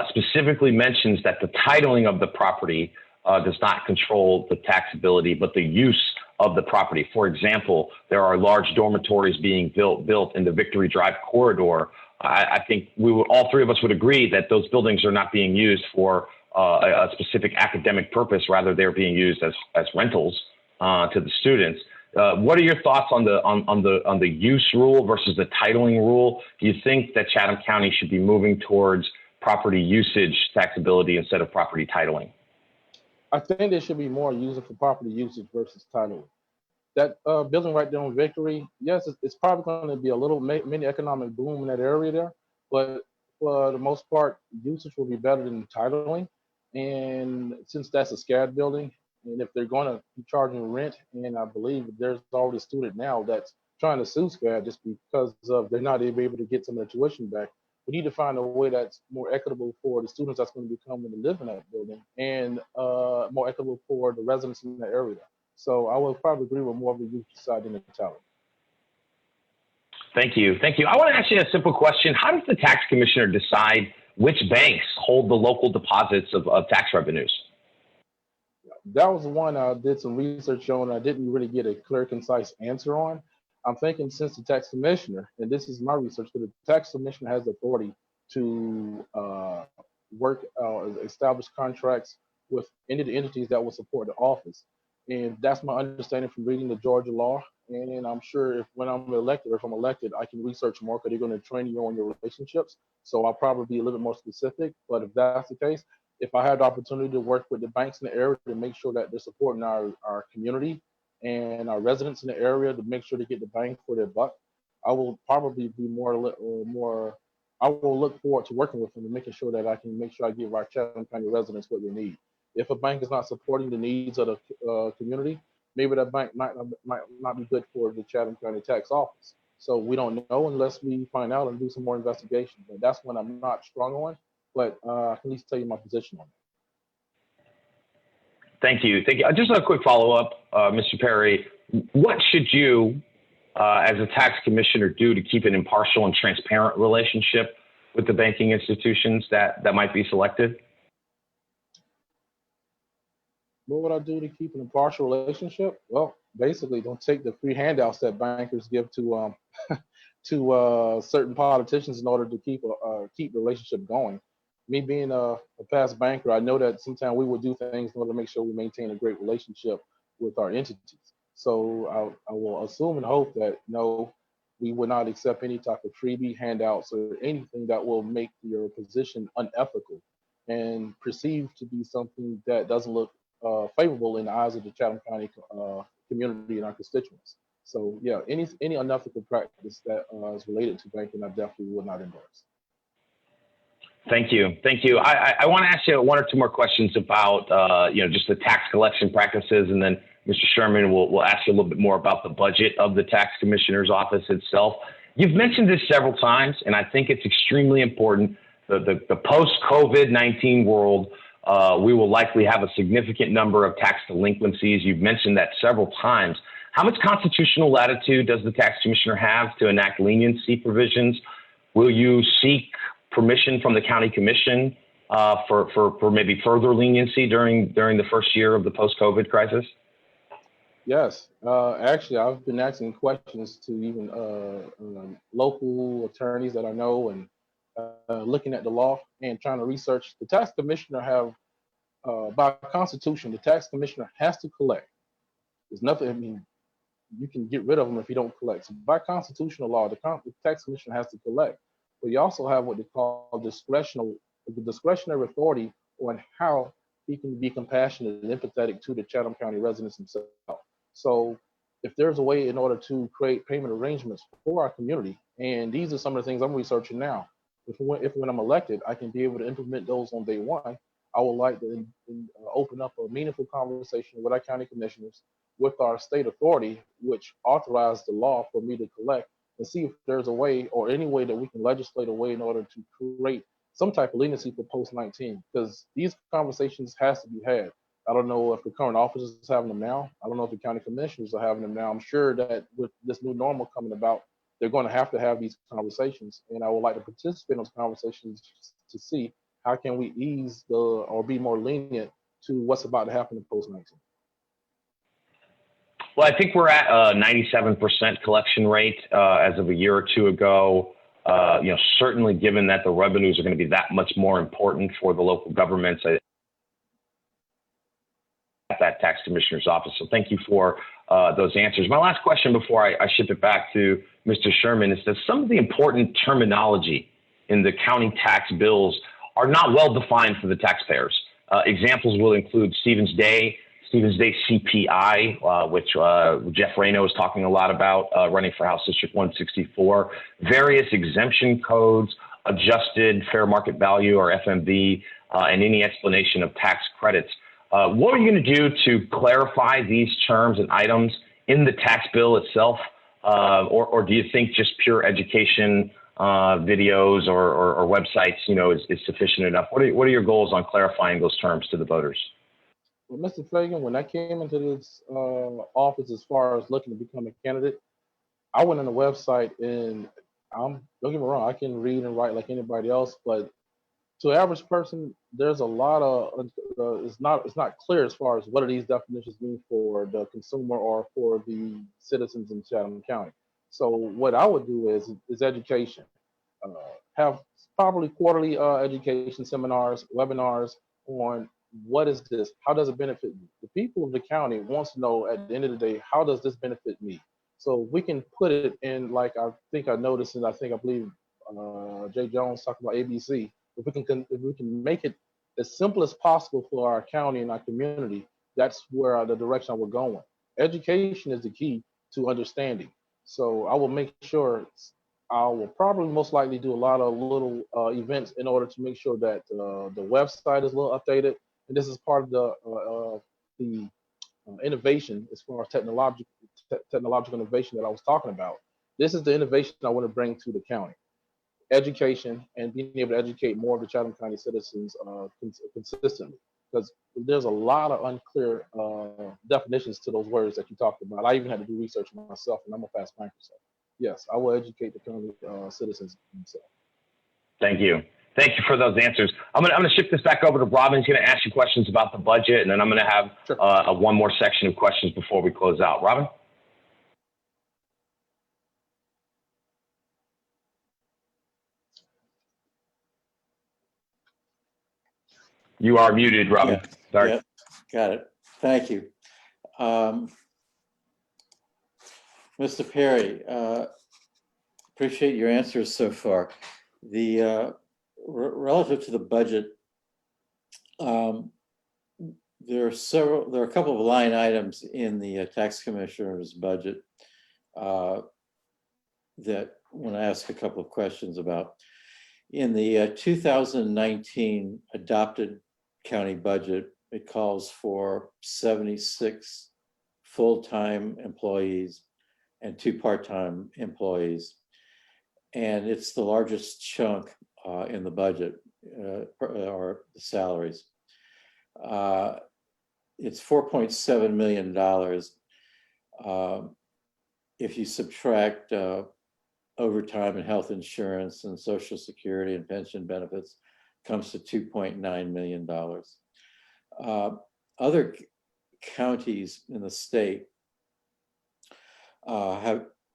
specifically mentions that the titling of the property does not control the taxability, but the use of the property. For example, there are large dormitories being built in the Victory Drive corridor. I think all three of us would agree that those buildings are not being used for a specific academic purpose. Rather, they're being used as rentals to the students. What are your thoughts on the use rule versus the titling rule? Do you think that Chatham County should be moving towards property usage taxability instead of property titling? I think there should be more using for property usage versus titling. That building right there on Victory, yes, it's probably going to be a little mini economic boom in that area there, but for the most part, usage will be better than titling. And since that's a SCAD building, and if they're going to be charging rent, and I believe there's already a student now that's trying to sue SCAD just because of they're not able to get some of their tuition back. We need to find a way that's more equitable for the students that's going to be coming to live in that building, and more equitable for the residents in that area. So I would probably agree with more of the youth side than the talent. Thank you. Thank you. I want to ask you a simple question. How does the tax commissioner decide which banks hold the local deposits of tax revenues? That was the one I did some research on. I didn't really get a clear, concise answer on. I'm thinking since the tax commissioner, and this is my research, that the tax commissioner has the authority to establish contracts with any of the entities that will support the office. And that's my understanding from reading the Georgia law. And I'm sure when I'm elected, or if I'm elected, I can research more because they're going to train you on your relationships. So I'll probably be a little bit more specific. But if that's the case, if I had the opportunity to work with the banks in the area to make sure that they're supporting our community and our residents in the area to make sure they get the bang for their buck, I will probably be more. I will look forward to working with them and making sure that I can make sure I give our Chatham County residents what they need. If a bank is not supporting the needs of the community, maybe that bank might not be good for the Chatham County tax office. So we don't know unless we find out and do some more investigation. But that's one I'm not strong on, but I can at least tell you my position on it. Thank you. Thank you. Just a quick follow-up, Mr. Perry. What should you, as a tax commissioner, do to keep an impartial and transparent relationship with the banking institutions that might be selected? What would I do to keep an impartial relationship? Well, basically, don't take the free handouts that bankers give to certain politicians in order to keep the relationship going. Me being a past banker, I know that sometimes we will do things in order to make sure we maintain a great relationship with our entities. So I will assume and hope that We would not accept any type of freebie, handouts, or anything that will make your position unethical and perceived to be something that doesn't look favorable in the eyes of the Chatham County community and our constituents. So yeah, any unethical practice that is related to banking, I definitely would not endorse. Thank you. Thank you. I want to ask you one or two more questions about, just the tax collection practices, and then Mr. Sherman will ask you a little bit more about the budget of the tax commissioner's office itself. You've mentioned this several times, and I think it's extremely important. The post-COVID-19 world, we will likely have a significant number of tax delinquencies. You've mentioned that several times. How much constitutional latitude does the tax commissioner have to enact leniency provisions? Will you seek permission from the county commission for maybe further leniency during the first year of the post-COVID crisis? Yes, actually, I've been asking questions to even local attorneys that I know, and looking at the law and trying to research. The tax commissioner have, by constitution, the tax commissioner has to collect. There's nothing, I mean, you can get rid of them if you don't collect. So by constitutional law, the tax commissioner has to collect. But you also have what they call the discretionary authority on how he can be compassionate and empathetic to the Chatham County residents themselves. So if there's a way in order to create payment arrangements for our community, and these are some of the things I'm researching now, if when I'm elected, I can be able to implement those on day one, I would like to open up a meaningful conversation with our county commissioners, with our state authority, which authorized the law for me to collect, and see if there's a way or any way that we can legislate a way in order to create some type of leniency for post-19, because these conversations has to be had. I don't know if the current officers is having them now. I don't know if the county commissioners are having them now. I'm sure that with this new normal coming about, they're going to have these conversations, and I would like to participate in those conversations to see how can we ease or be more lenient to what's about to happen in post-19. Well, I think we're at a 97% collection rate as of a year or two ago. Certainly given that the revenues are going to be that much more important for the local governments at that tax commissioner's office. So thank you for those answers. My last question before I ship it back to Mr. Sherman is that some of the important terminology in the county tax bills are not well defined for the taxpayers. Examples will include Stevens Day CPI, which Jeff Reno is talking a lot about, running for House District 164, various exemption codes, adjusted fair market value or FMV, and any explanation of tax credits. What are you going to do to clarify these terms and items in the tax bill itself? Or do you think just pure education videos or websites, is sufficient enough? What are your goals on clarifying those terms to the voters? Well, Mr. Fagan, when I came into this office, as far as looking to become a candidate, I went on the website, and don't get me wrong, I can read and write like anybody else, but to an average person, there's a lot of it's not clear as far as what do these definitions mean for the consumer or for the citizens in Chatham County. So what I would do is education. Have probably quarterly education seminars, webinars on what is this, how does it benefit you? The people of the county wants to know at the end of the day, how does this benefit me? So we can put it in, like I think I noticed, and I believe Jay Jones talked about ABC. If we can make it as simple as possible for our county and our community, that's where the direction we're going. Education is the key to understanding. So I will make sure I will probably most likely do a lot of little events in order to make sure that the website is a little updated. And this is part of the innovation as far as technological innovation that I was talking about. This is the innovation I want to bring to the county. Education and being able to educate more of the Chatham County citizens consistently, because there's a lot of unclear definitions to those words that you talked about. I even had to do research myself, and I'm a fast banker. So yes, I will educate the county citizens themselves. Thank you. Thank you for those answers. I'm gonna shift this back over to Robin. He's gonna ask you questions about the budget, and then I'm gonna have one more section of questions before we close out. Robin? You are muted, Robin. Yeah. Sorry. Yeah. Got it. Thank you. Mr. Perry, Appreciate your answers so far. The relative to the budget, there are a couple of line items in the tax commissioner's budget that I want to ask a couple of questions about. In the 2019 adopted county budget, it calls for 76 full-time employees and 2 part-time employees. And it's the largest chunk in the budget, or the salaries. It's $4.7 million. If you subtract overtime and health insurance and Social Security and pension benefits, comes to $2.9 million. Other counties in the state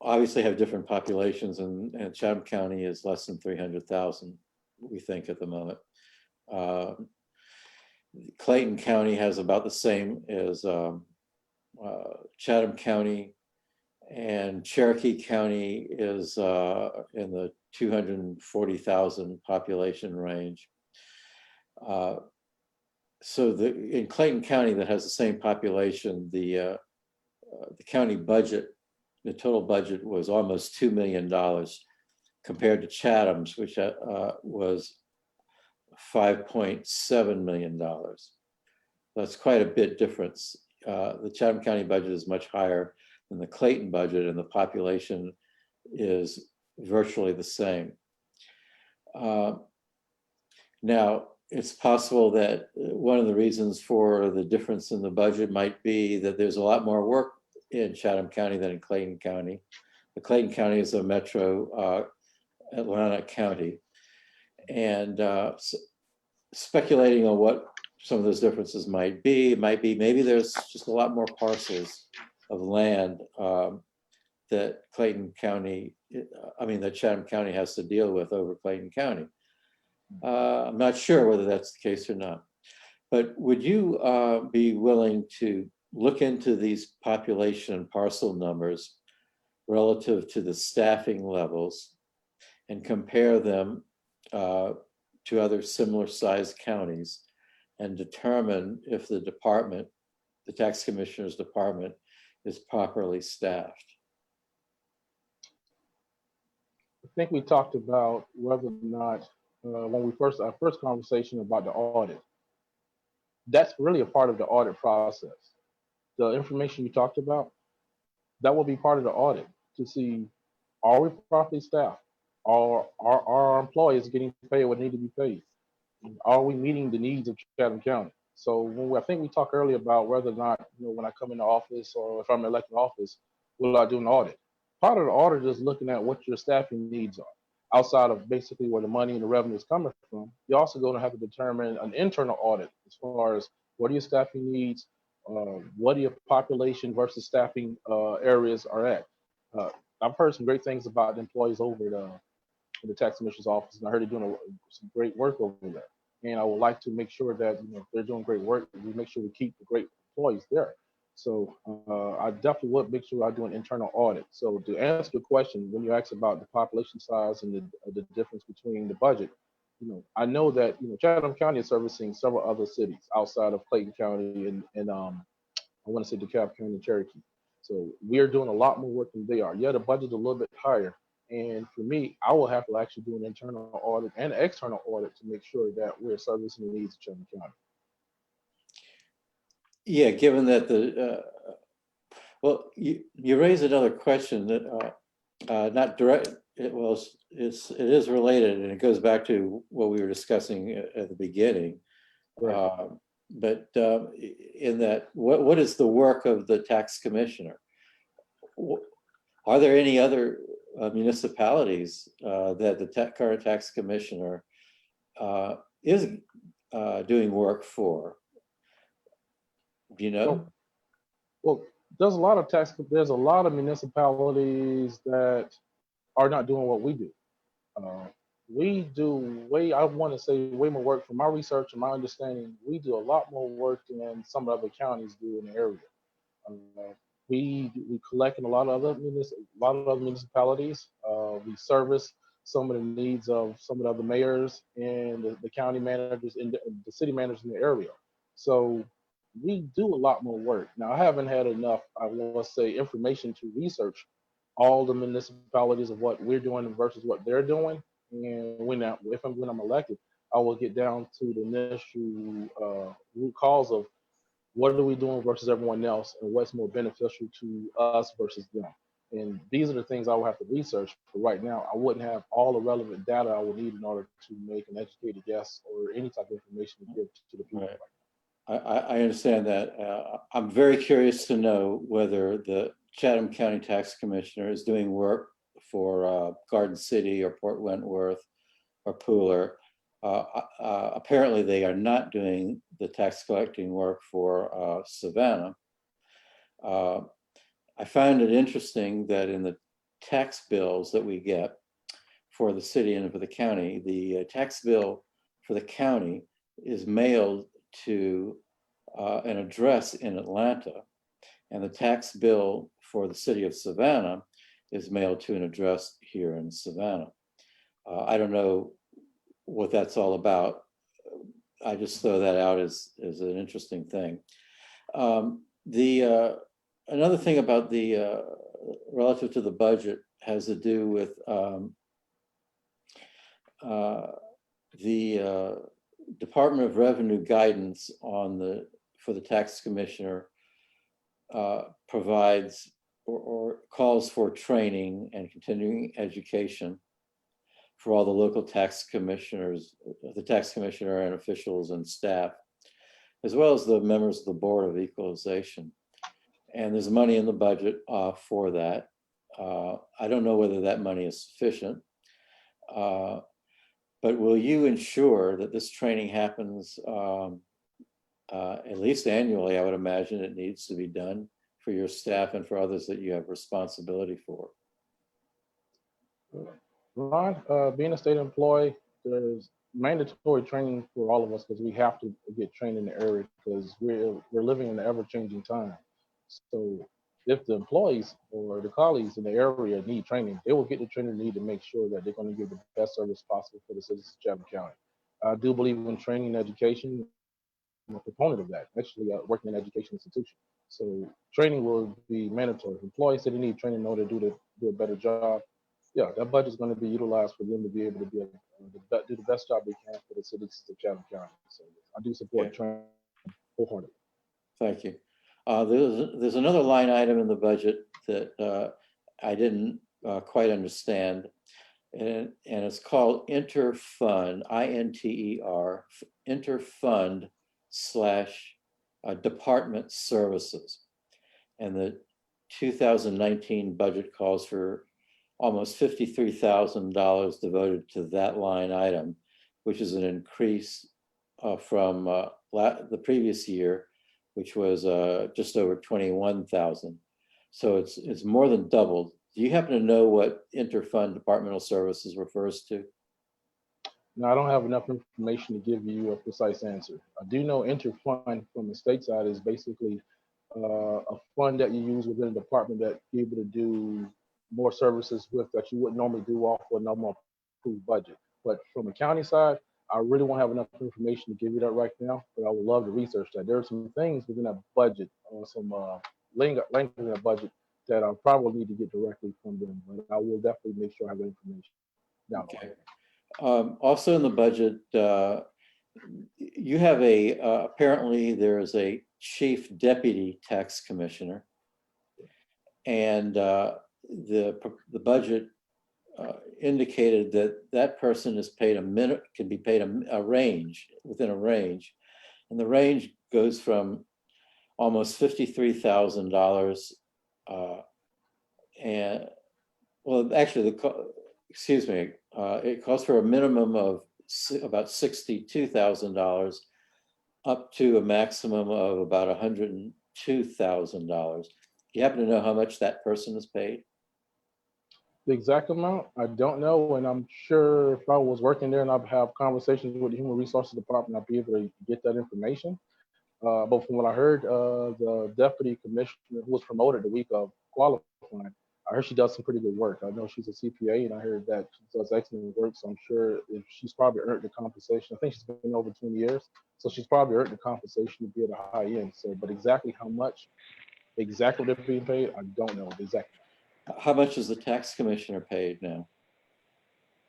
obviously have different populations, and Chatham County is less than 300,000, we think, at the moment. Clayton County has about the same as Chatham County, and Cherokee County is in the 240,000 population range. So in Clayton County, that has the same population, the county budget, the total budget was almost $2 million compared to Chatham's, which was $5.7 million. That's quite a bit difference. The Chatham County budget is much higher than the Clayton budget, and the population is virtually the same. Now, it's possible that one of the reasons for the difference in the budget might be that there's a lot more work in Chatham County than in Clayton County. The Clayton County is a metro Atlanta county. And speculating on what some of those differences might be maybe there's just a lot more parcels of land that Chatham County has to deal with over Clayton County. I'm not sure whether that's the case or not. But would you be willing to look into these population and parcel numbers relative to the staffing levels and compare them to other similar sized counties and determine if the department, the tax commissioner's department, is properly staffed? I think we talked about whether or not when our first conversation about the audit, that's really a part of the audit process. The information you talked about, that will be part of the audit to see, are we properly staffed? Are our employees getting paid what need to be paid? Are we meeting the needs of Chatham County? So I think we talked earlier about whether or not, when I come into office or if I'm elected office, will I do an audit? Part of the audit is looking at what your staffing needs are. Outside of basically where the money and the revenue is coming from, you're also going to have to determine an internal audit as far as what are your staffing needs, what your population versus staffing areas are at. I've heard some great things about the employees over in the tax commissioner's office, and I heard they're doing some great work over there. And I would like to make sure that if they're doing great work, we make sure we keep the great employees there. So I definitely would make sure I do an internal audit. So to answer your question, when you ask about the population size and the difference between the budget, I know that Chatham County is servicing several other cities outside of Clayton County and I want to say DeKalb County and Cherokee. So we are doing a lot more work than they are. Yeah, the budget's a little bit higher. And for me, I will have to actually do an internal audit and external audit to make sure that we're servicing the needs of Chatham County. Yeah, given that you raise another question that not direct. It is related, and it goes back to what we were discussing at the beginning. Right. But in that, what is the work of the tax commissioner? Are there any other municipalities that the current tax commissioner is doing work for? Do you know? Well, there's a lot of municipalities that are not doing what we do. We do I want to say way more work. From my research and my understanding, we do a lot more work than some other counties do in the area. we collect in a lot of other municipalities. We service some of the needs of some of the other mayors and the county managers and the city managers in the area. So we do a lot more work. Now I haven't had enough, I want to say, information to research all the municipalities of what we're doing versus what they're doing. And when I'm elected, I will get down to the initial root cause of what are we doing versus everyone else, and what's more beneficial to us versus them. And these are the things I will have to research. But right now, I wouldn't have all the relevant data I would need in order to make an educated guess or any type of information to give to the people. Right. I understand that. I'm very curious to know whether the Chatham County Tax Commissioner is doing work for Garden City or Port Wentworth or Pooler. Apparently they are not doing the tax collecting work for Savannah. I find it interesting that in the tax bills that we get for the city and for the county, the tax bill for the county is mailed to an address in Atlanta, and the tax bill for the city of Savannah is mailed to an address here in Savannah. I don't know what that's all about. I just throw that out as an interesting thing. Another thing about the relative to the budget has to do with the Department of Revenue guidance on for the tax commissioner provides or calls for training and continuing education for all the local tax commissioners, the tax commissioner and officials and staff, as well as the members of the Board of Equalization. And there's money in the budget for that. I don't know whether that money is sufficient, but will you ensure that this training happens at least annually? I would imagine it needs to be done for your staff and for others that you have responsibility for. Ron, being a state employee, there's mandatory training for all of us because we have to get trained in the area because we're living in an ever-changing time. So if the employees or the colleagues in the area need training, they will get the training they need to make sure that they're going to give the best service possible for the citizens of Chatham County. I do believe in training and education. I'm a proponent of that, actually working in an education institution. So training will be mandatory. Employees that need training in order to do a better job. Yeah, that budget is going to be utilized for them to be able to do the best job they can for the citizens of Chatham County. So I do support training wholeheartedly. Thank you. There's another line item in the budget that I didn't quite understand, and it's called Interfund, INTER, Interfund / Department Services. And the 2019 budget calls for almost $53,000 devoted to that line item, which is an increase from the previous year, which was just over 21,000. So it's more than doubled. Do you happen to know what Interfund Departmental Services refers to? No, I don't have enough information to give you a precise answer. I do know Interfund from the state side is basically a fund that you use within a department that you're able to do more services with that you wouldn't normally do off for a normal approved budget. But from the county side, I really won't have enough information to give you that right now, but I would love to research that. There are some things within that budget, or some language in that budget that I probably need to get directly from them, but I will definitely make sure I have that information. Okay. Also in the budget, you have apparently there is a chief deputy tax commissioner, and the budget indicated that person is paid can be paid a range, within a range, and the range goes from almost $53,000 and well, actually excuse me, it calls for a minimum of about $62,000 up to a maximum of about $102,000. Do you happen to know how much that person is paid? The exact amount, I don't know, and I'm sure if I was working there and I'd have conversations with the Human Resources Department, I'd be able to get that information. But from what I heard, the deputy commissioner who was promoted the week of qualifying, I heard she does some pretty good work. I know she's a CPA, and I heard that she does excellent work. So I'm sure if she's probably earned the compensation. I think she's been over 20 years, so she's probably earned the compensation to be at a high end. So, but exactly how much, exactly what they're being paid, I don't know exactly. How much is the tax commissioner paid now?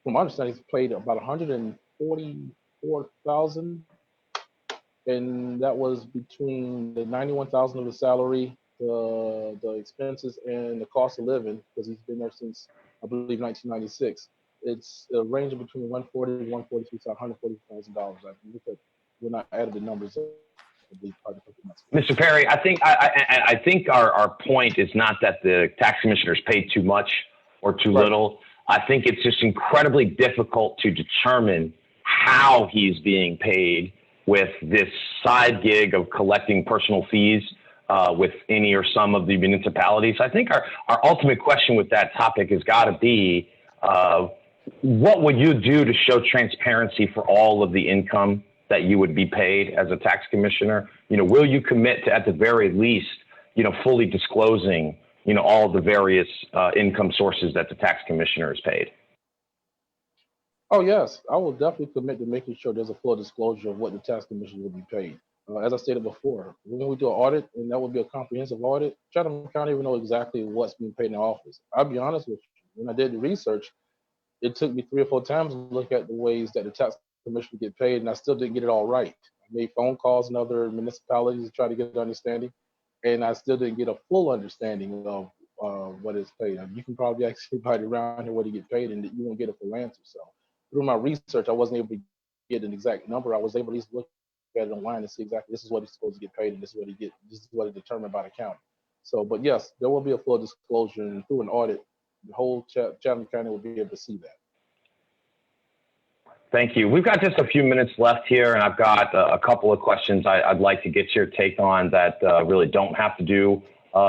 From my understanding, he's paid about 144,000, and that was between the 91,000 of the salary, the expenses, and the cost of living, because he's been there since I believe 1996. It's a range between 140 and 142, $140,000. I look at when I added the numbers up, I believe probably a couple months ago. Mr. Perry, I think our point is not that the tax commissioners paid too much or too little. I think it's just incredibly difficult to determine how he's being paid with this side gig of collecting personal fees with any or some of the municipalities. I think our ultimate question with that topic has got to be, what would you do to show transparency for all of the income that you would be paid as a tax commissioner? Will you commit to, at the very least, fully disclosing, all of the various income sources that the tax commissioner is paid? Oh, yes, I will definitely commit to making sure there's a full disclosure of what the tax commission will be paid. As I stated before, when we do an audit, and that would be a comprehensive audit, Chatham County will know exactly what's being paid in the office. I'll be honest with you, when I did the research, it took me 3 or 4 times to look at the ways that the tax commission get paid, and I still didn't get it all right. I made phone calls in other municipalities to try to get an understanding, and I still didn't get a full understanding of what is paid. You can probably ask anybody around here what he get paid, and you won't get a full answer. So through my research, I wasn't able to get an exact number. I was able to at least look at it online and see exactly this is what he's supposed to get paid, and this is what he get. This is what is determined by the county. So, but yes, there will be a full disclosure, and through an audit, the whole Chatham County will be able to see that. Thank you. We've got just a few minutes left here, and I've got a couple of questions I'd like to get your take on that really don't have to do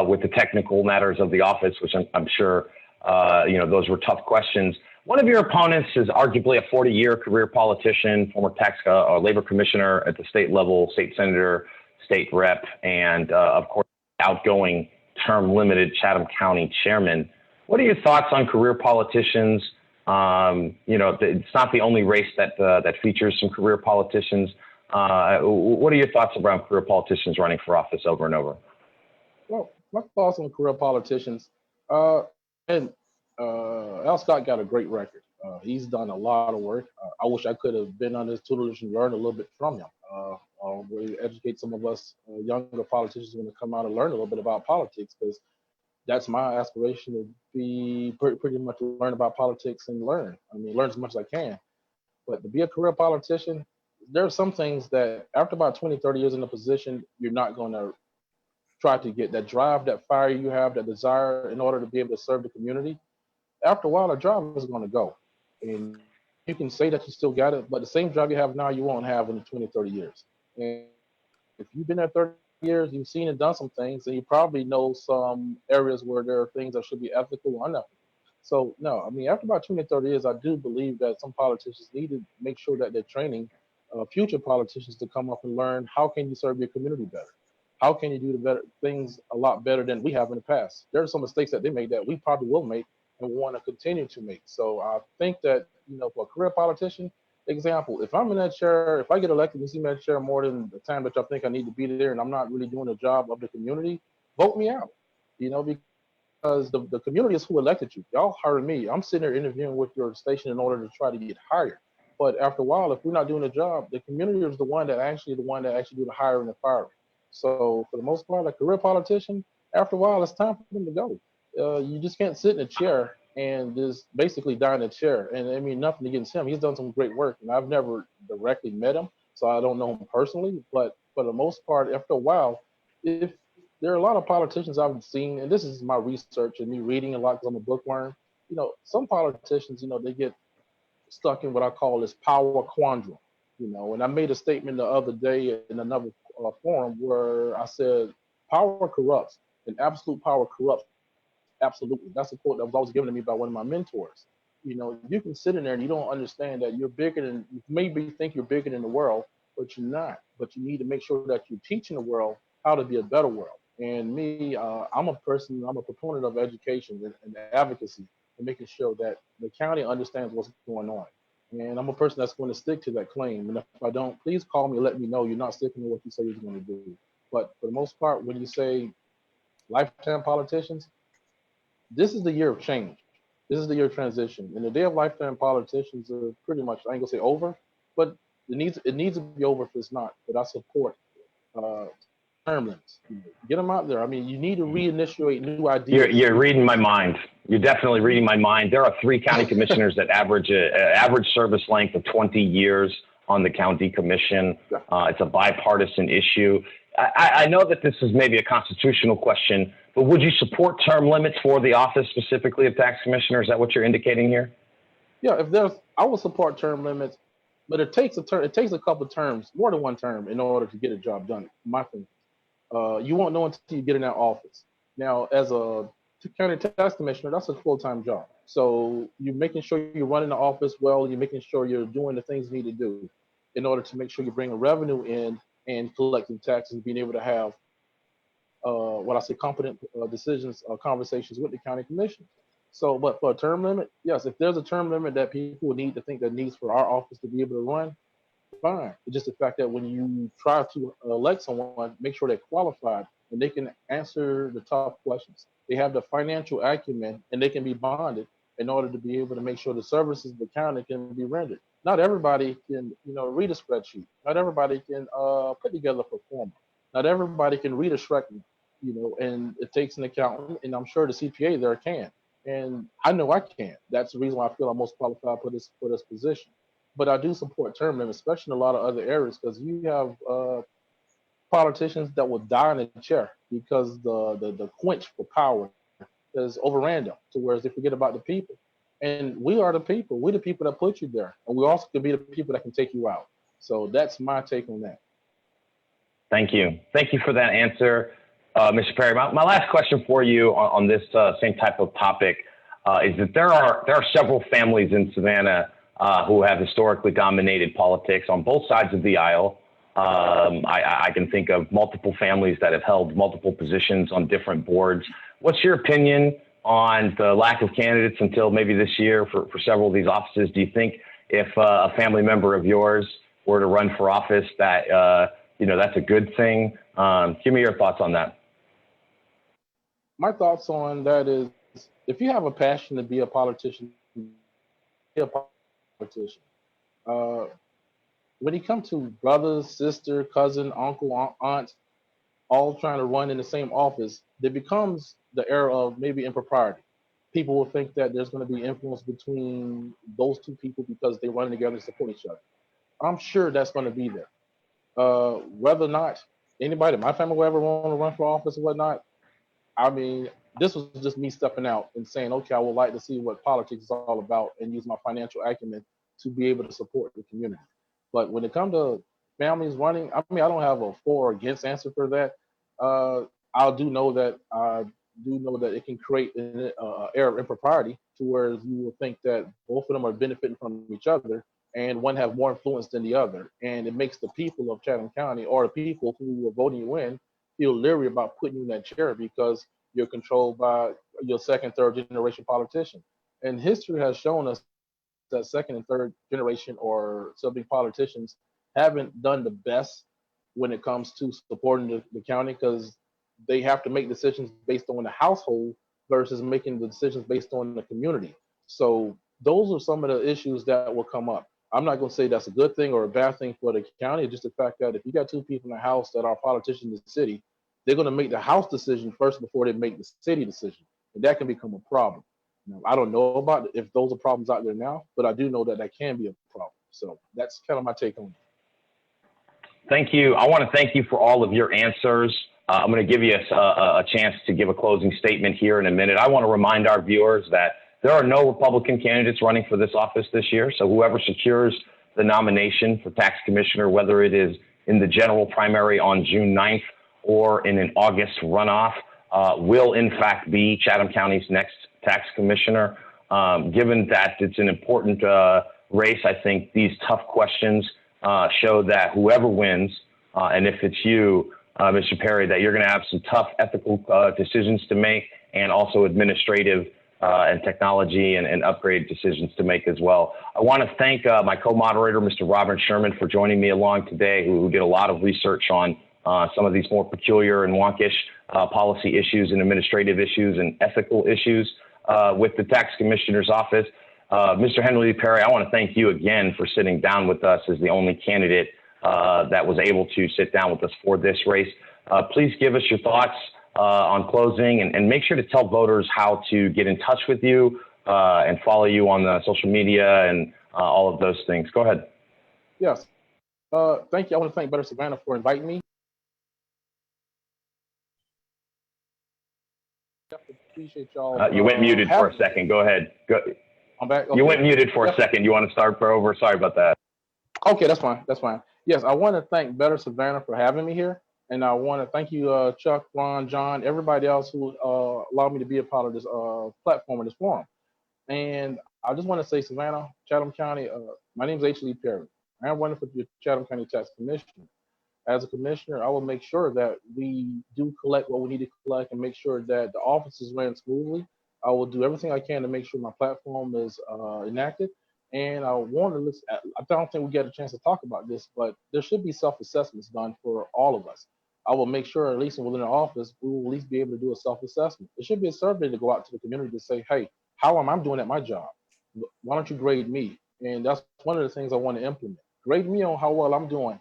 with the technical matters of the office, which I'm sure, those were tough questions. One of your opponents is arguably a 40-year career politician, former tax or labor commissioner at the state level, state senator, state rep, and of course, outgoing term-limited Chatham County chairman. What are your thoughts on career politicians? It's not the only race that features some career politicians. What are your thoughts around career politicians running for office over and over? Well, my thoughts on career politicians, Al Scott got a great record. He's done a lot of work. I wish I could have been under his tutelage and learned a little bit from him. We educate some of us younger politicians when to come out and learn a little bit about politics, because that's my aspiration, to be pretty much learn about politics and learn as much as I can. But to be a career politician, there are some things that after about 20, 30 years in the position, you're not going to try to get that drive, that fire you have, that desire in order to be able to serve the community. After a while, the drive is going to go. And you can say that you still got it, but the same drive you have now, you won't have in 20, 30 years. And if you've been there 30 years, you've seen and done some things, and you probably know some areas where there are things that should be ethical or unethical. So, no, after about 20, 30 years, I do believe that some politicians need to make sure that they're training future politicians to come up and learn, how can you serve your community better? How can you do the better things a lot better than we have in the past? There are some mistakes that they made that we probably will make and want to continue to make. So I think that, for a career politician, example, if I'm in that chair, if I get elected and see me in that chair more than the time that y'all think I need to be there, and I'm not really doing the job of the community, vote me out, because the community is who elected you. Y'all hired me. I'm sitting there interviewing with your station in order to try to get hired. But after a while, if we're not doing the job, the community is the one that actually do the hiring and firing. So for the most part, a career politician, after a while, it's time for them to go. You just can't sit in a chair and just basically die in a chair. And nothing against him. He's done some great work, and I've never directly met him, so I don't know him personally. But for the most part, after a while, if there are a lot of politicians I've seen, and this is my research and me reading a lot because I'm a bookworm, some politicians, they get stuck in what I call this power quandrum. And I made a statement the other day in another forum where I said, power corrupts, and absolute power corrupts. Absolutely. That's a quote that was always given to me by one of my mentors. You can sit in there and you don't understand that you're bigger than, you maybe think you're bigger than the world, but you're not. But you need to make sure that you're teaching the world how to be a better world. And me, I'm a proponent of education and advocacy and making sure that the county understands what's going on. And I'm a person that's going to stick to that claim. And if I don't, please call me and let me know you're not sticking to what you say you're going to do. But for the most part, when you say lifetime politicians, this is the year of change. This is the year of transition. And the day of lifetime politicians are pretty much, I ain't gonna say over, but it needs to be over if it's not. But I support term limits. Get them out there. I mean, you need to reinitiate new ideas. You're reading my mind. You're definitely reading my mind. There are 3 county commissioners that average service length of 20 years on the county commission. It's a bipartisan issue. I know that this is maybe a constitutional question, but would you support term limits for the office specifically of tax commissioner? Is that what you're indicating here? Yeah, I would support term limits, but it takes a couple of terms, more than one term, in order to get a job done. My opinion. You won't know until you get in that office. Now, as a county tax commissioner, that's a full-time job. So you're making sure you're running the office well. You're making sure you're doing the things you need to do in order to make sure you're bringing revenue in and collecting taxes, being able to have competent decisions, conversations with the county commission. So, but for a term limit, yes, if there's a term limit that people need to think that needs for our office to be able to run, fine. It's just the fact that when you try to elect someone, make sure they're qualified and they can answer the tough questions. They have the financial acumen and they can be bonded in order to be able to make sure the services of the county can be rendered. Not everybody can, read a spreadsheet. Not everybody can put together a performer. Not everybody can read a Shrek, and it takes an accountant, and I'm sure the CPA there can. And I know I can. That's the reason why I feel I'm most qualified for this position. But I do support term limits, especially in a lot of other areas, because you have politicians that will die in a chair because the quench for power has overran them to whereas they forget about the people. And we are the people. We're the people that put you there. And we also can be the people that can take you out. So that's my take on that. Thank you. Thank you for that answer, Mr. Perry. My last question for you on this same type of topic is that there are several families in Savannah who have historically dominated politics on both sides of the aisle. I can think of multiple families that have held multiple positions on different boards. What's your opinion on the lack of candidates until maybe this year for several of these offices? Do you think if a family member of yours were to run for office that, that's a good thing? Give me your thoughts on that. My thoughts on that is if you have a passion to be a politician, be a politician. When you come to brothers, sister, cousin, uncle, aunt, all trying to run in the same office, there becomes the era of maybe impropriety. People will think that there's going to be influence between those two people because they run together and support each other. I'm sure that's going to be there. Whether or not anybody in my family will ever want to run for office or whatnot, I mean, this was just me stepping out and saying, okay, I would like to see what politics is all about and use my financial acumen to be able to support the community. But when it comes to families running, I mean, I don't have a for or against answer for that. I do know that it can create an air of impropriety to where you will think that both of them are benefiting from each other and one has more influence than the other. And it makes the people of Chatham County or the people who are voting you in feel leery about putting you in that chair because you're controlled by your second, third generation politician. And history has shown us that second and third generation or sibling politicians haven't done the best when it comes to supporting the county because they have to make decisions based on the household versus making the decisions based on the community. So those are some of the issues that will come up. I'm not going to say that's a good thing or a bad thing for the county. It's just the fact that if you got two people in the house that are politicians in the city, they're going to make the house decision first before they make the city decision. And that can become a problem. Now, I don't know about if those are problems out there now, but I do know that can be a problem. So that's kind of my take on it. Thank you. I want to thank you for all of your answers. I'm going to give you a chance to give a closing statement here in a minute. I want to remind our viewers that there are no Republican candidates running for this office this year. So whoever secures the nomination for tax commissioner, whether it is in the general primary on June 9th or in an August runoff, will in fact be Chatham County's next tax commissioner. Given that it's an important race, I think these tough questions show that whoever wins, and if it's you, Mr. Perry, that you're going to have some tough ethical decisions to make, and also administrative and technology and upgrade decisions to make as well. I want to thank my co-moderator, Mr. Robin Sherman, for joining me along today, who did a lot of research on some of these more peculiar and wonkish policy issues and administrative issues and ethical issues with the Tax Commissioner's Office. Mr. Henry Perry, I want to thank you again for sitting down with us as the only candidate that was able to sit down with us for this race. Please give us your thoughts on closing, and make sure to tell voters how to get in touch with you and follow you on the social media and all of those things. Go ahead. Yes. Thank you. I want to thank Better Savannah for inviting me. Appreciate y'all. You went muted for a second. Go ahead. Go. I'm back. Okay. You went muted for a second. You want to start over? Sorry about that. Okay, that's fine. That's fine. Yes, I want to thank Better Savannah for having me here. And I want to thank you, Chuck, Ron, John, everybody else who allowed me to be a part of this platform and this forum. And I just want to say, Savannah, Chatham County, my name is H. Lee Perry. I am running for the Chatham County Tax Commissioner. As a commissioner, I will make sure that we do collect what we need to collect and make sure that the offices ran smoothly. I will do everything I can to make sure my platform is enacted. And I want to listen. I don't think we get a chance to talk about this, but there should be self-assessments done for all of us. I will make sure, at least within the office, we will at least be able to do a self-assessment. It should be a survey to go out to the community to say, hey, how am I doing at my job? Why don't you grade me? And that's one of the things I want to implement. Grade me on how well I'm doing.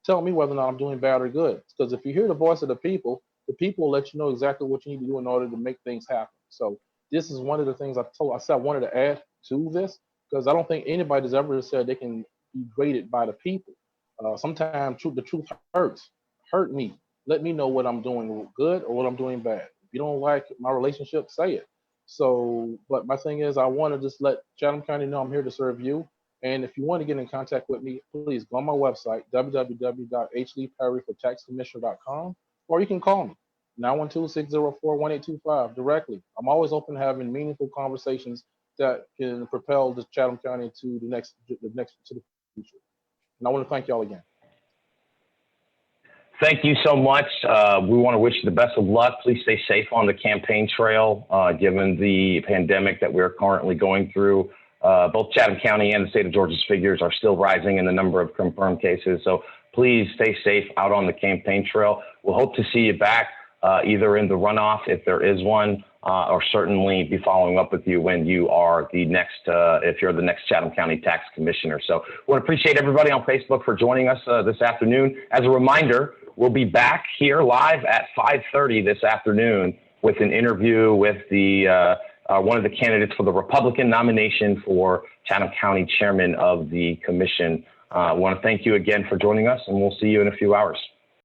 Tell me whether or not I'm doing bad or good. Because if you hear the voice of the people will let you know exactly what you need to do in order to make things happen. So this is one of the things I said I wanted to add to this, because I don't think anybody's ever said they can be graded by the people. Sometimes the truth hurts. Hurt me. Let me know what I'm doing good or what I'm doing bad. If you don't like my relationship, say it. So, but my thing is, I want to just let Chatham County know I'm here to serve you. And if you want to get in contact with me, please go on my website, www.hleeperryfortaxcommissioner.com, or you can call me, 912-604-1825 directly. I'm always open to having meaningful conversations that can propel the Chatham County to the future. And I want to thank y'all again. Thank you so much. We want to wish you the best of luck. Please stay safe on the campaign trail, given the pandemic that we're currently going through. Both Chatham County and the state of Georgia's figures are still rising in the number of confirmed cases. So please stay safe out on the campaign trail. We'll hope to see you back either in the runoff, if there is one, or certainly be following up with you when you are the next, if you're the next Chatham County Tax Commissioner. So we want to appreciate everybody on Facebook for joining us this afternoon. As a reminder, we'll be back here live at 5:30 this afternoon with an interview with the one of the candidates for the Republican nomination for Chatham County Chairman of the Commission. I want to thank you again for joining us, and we'll see you in a few hours.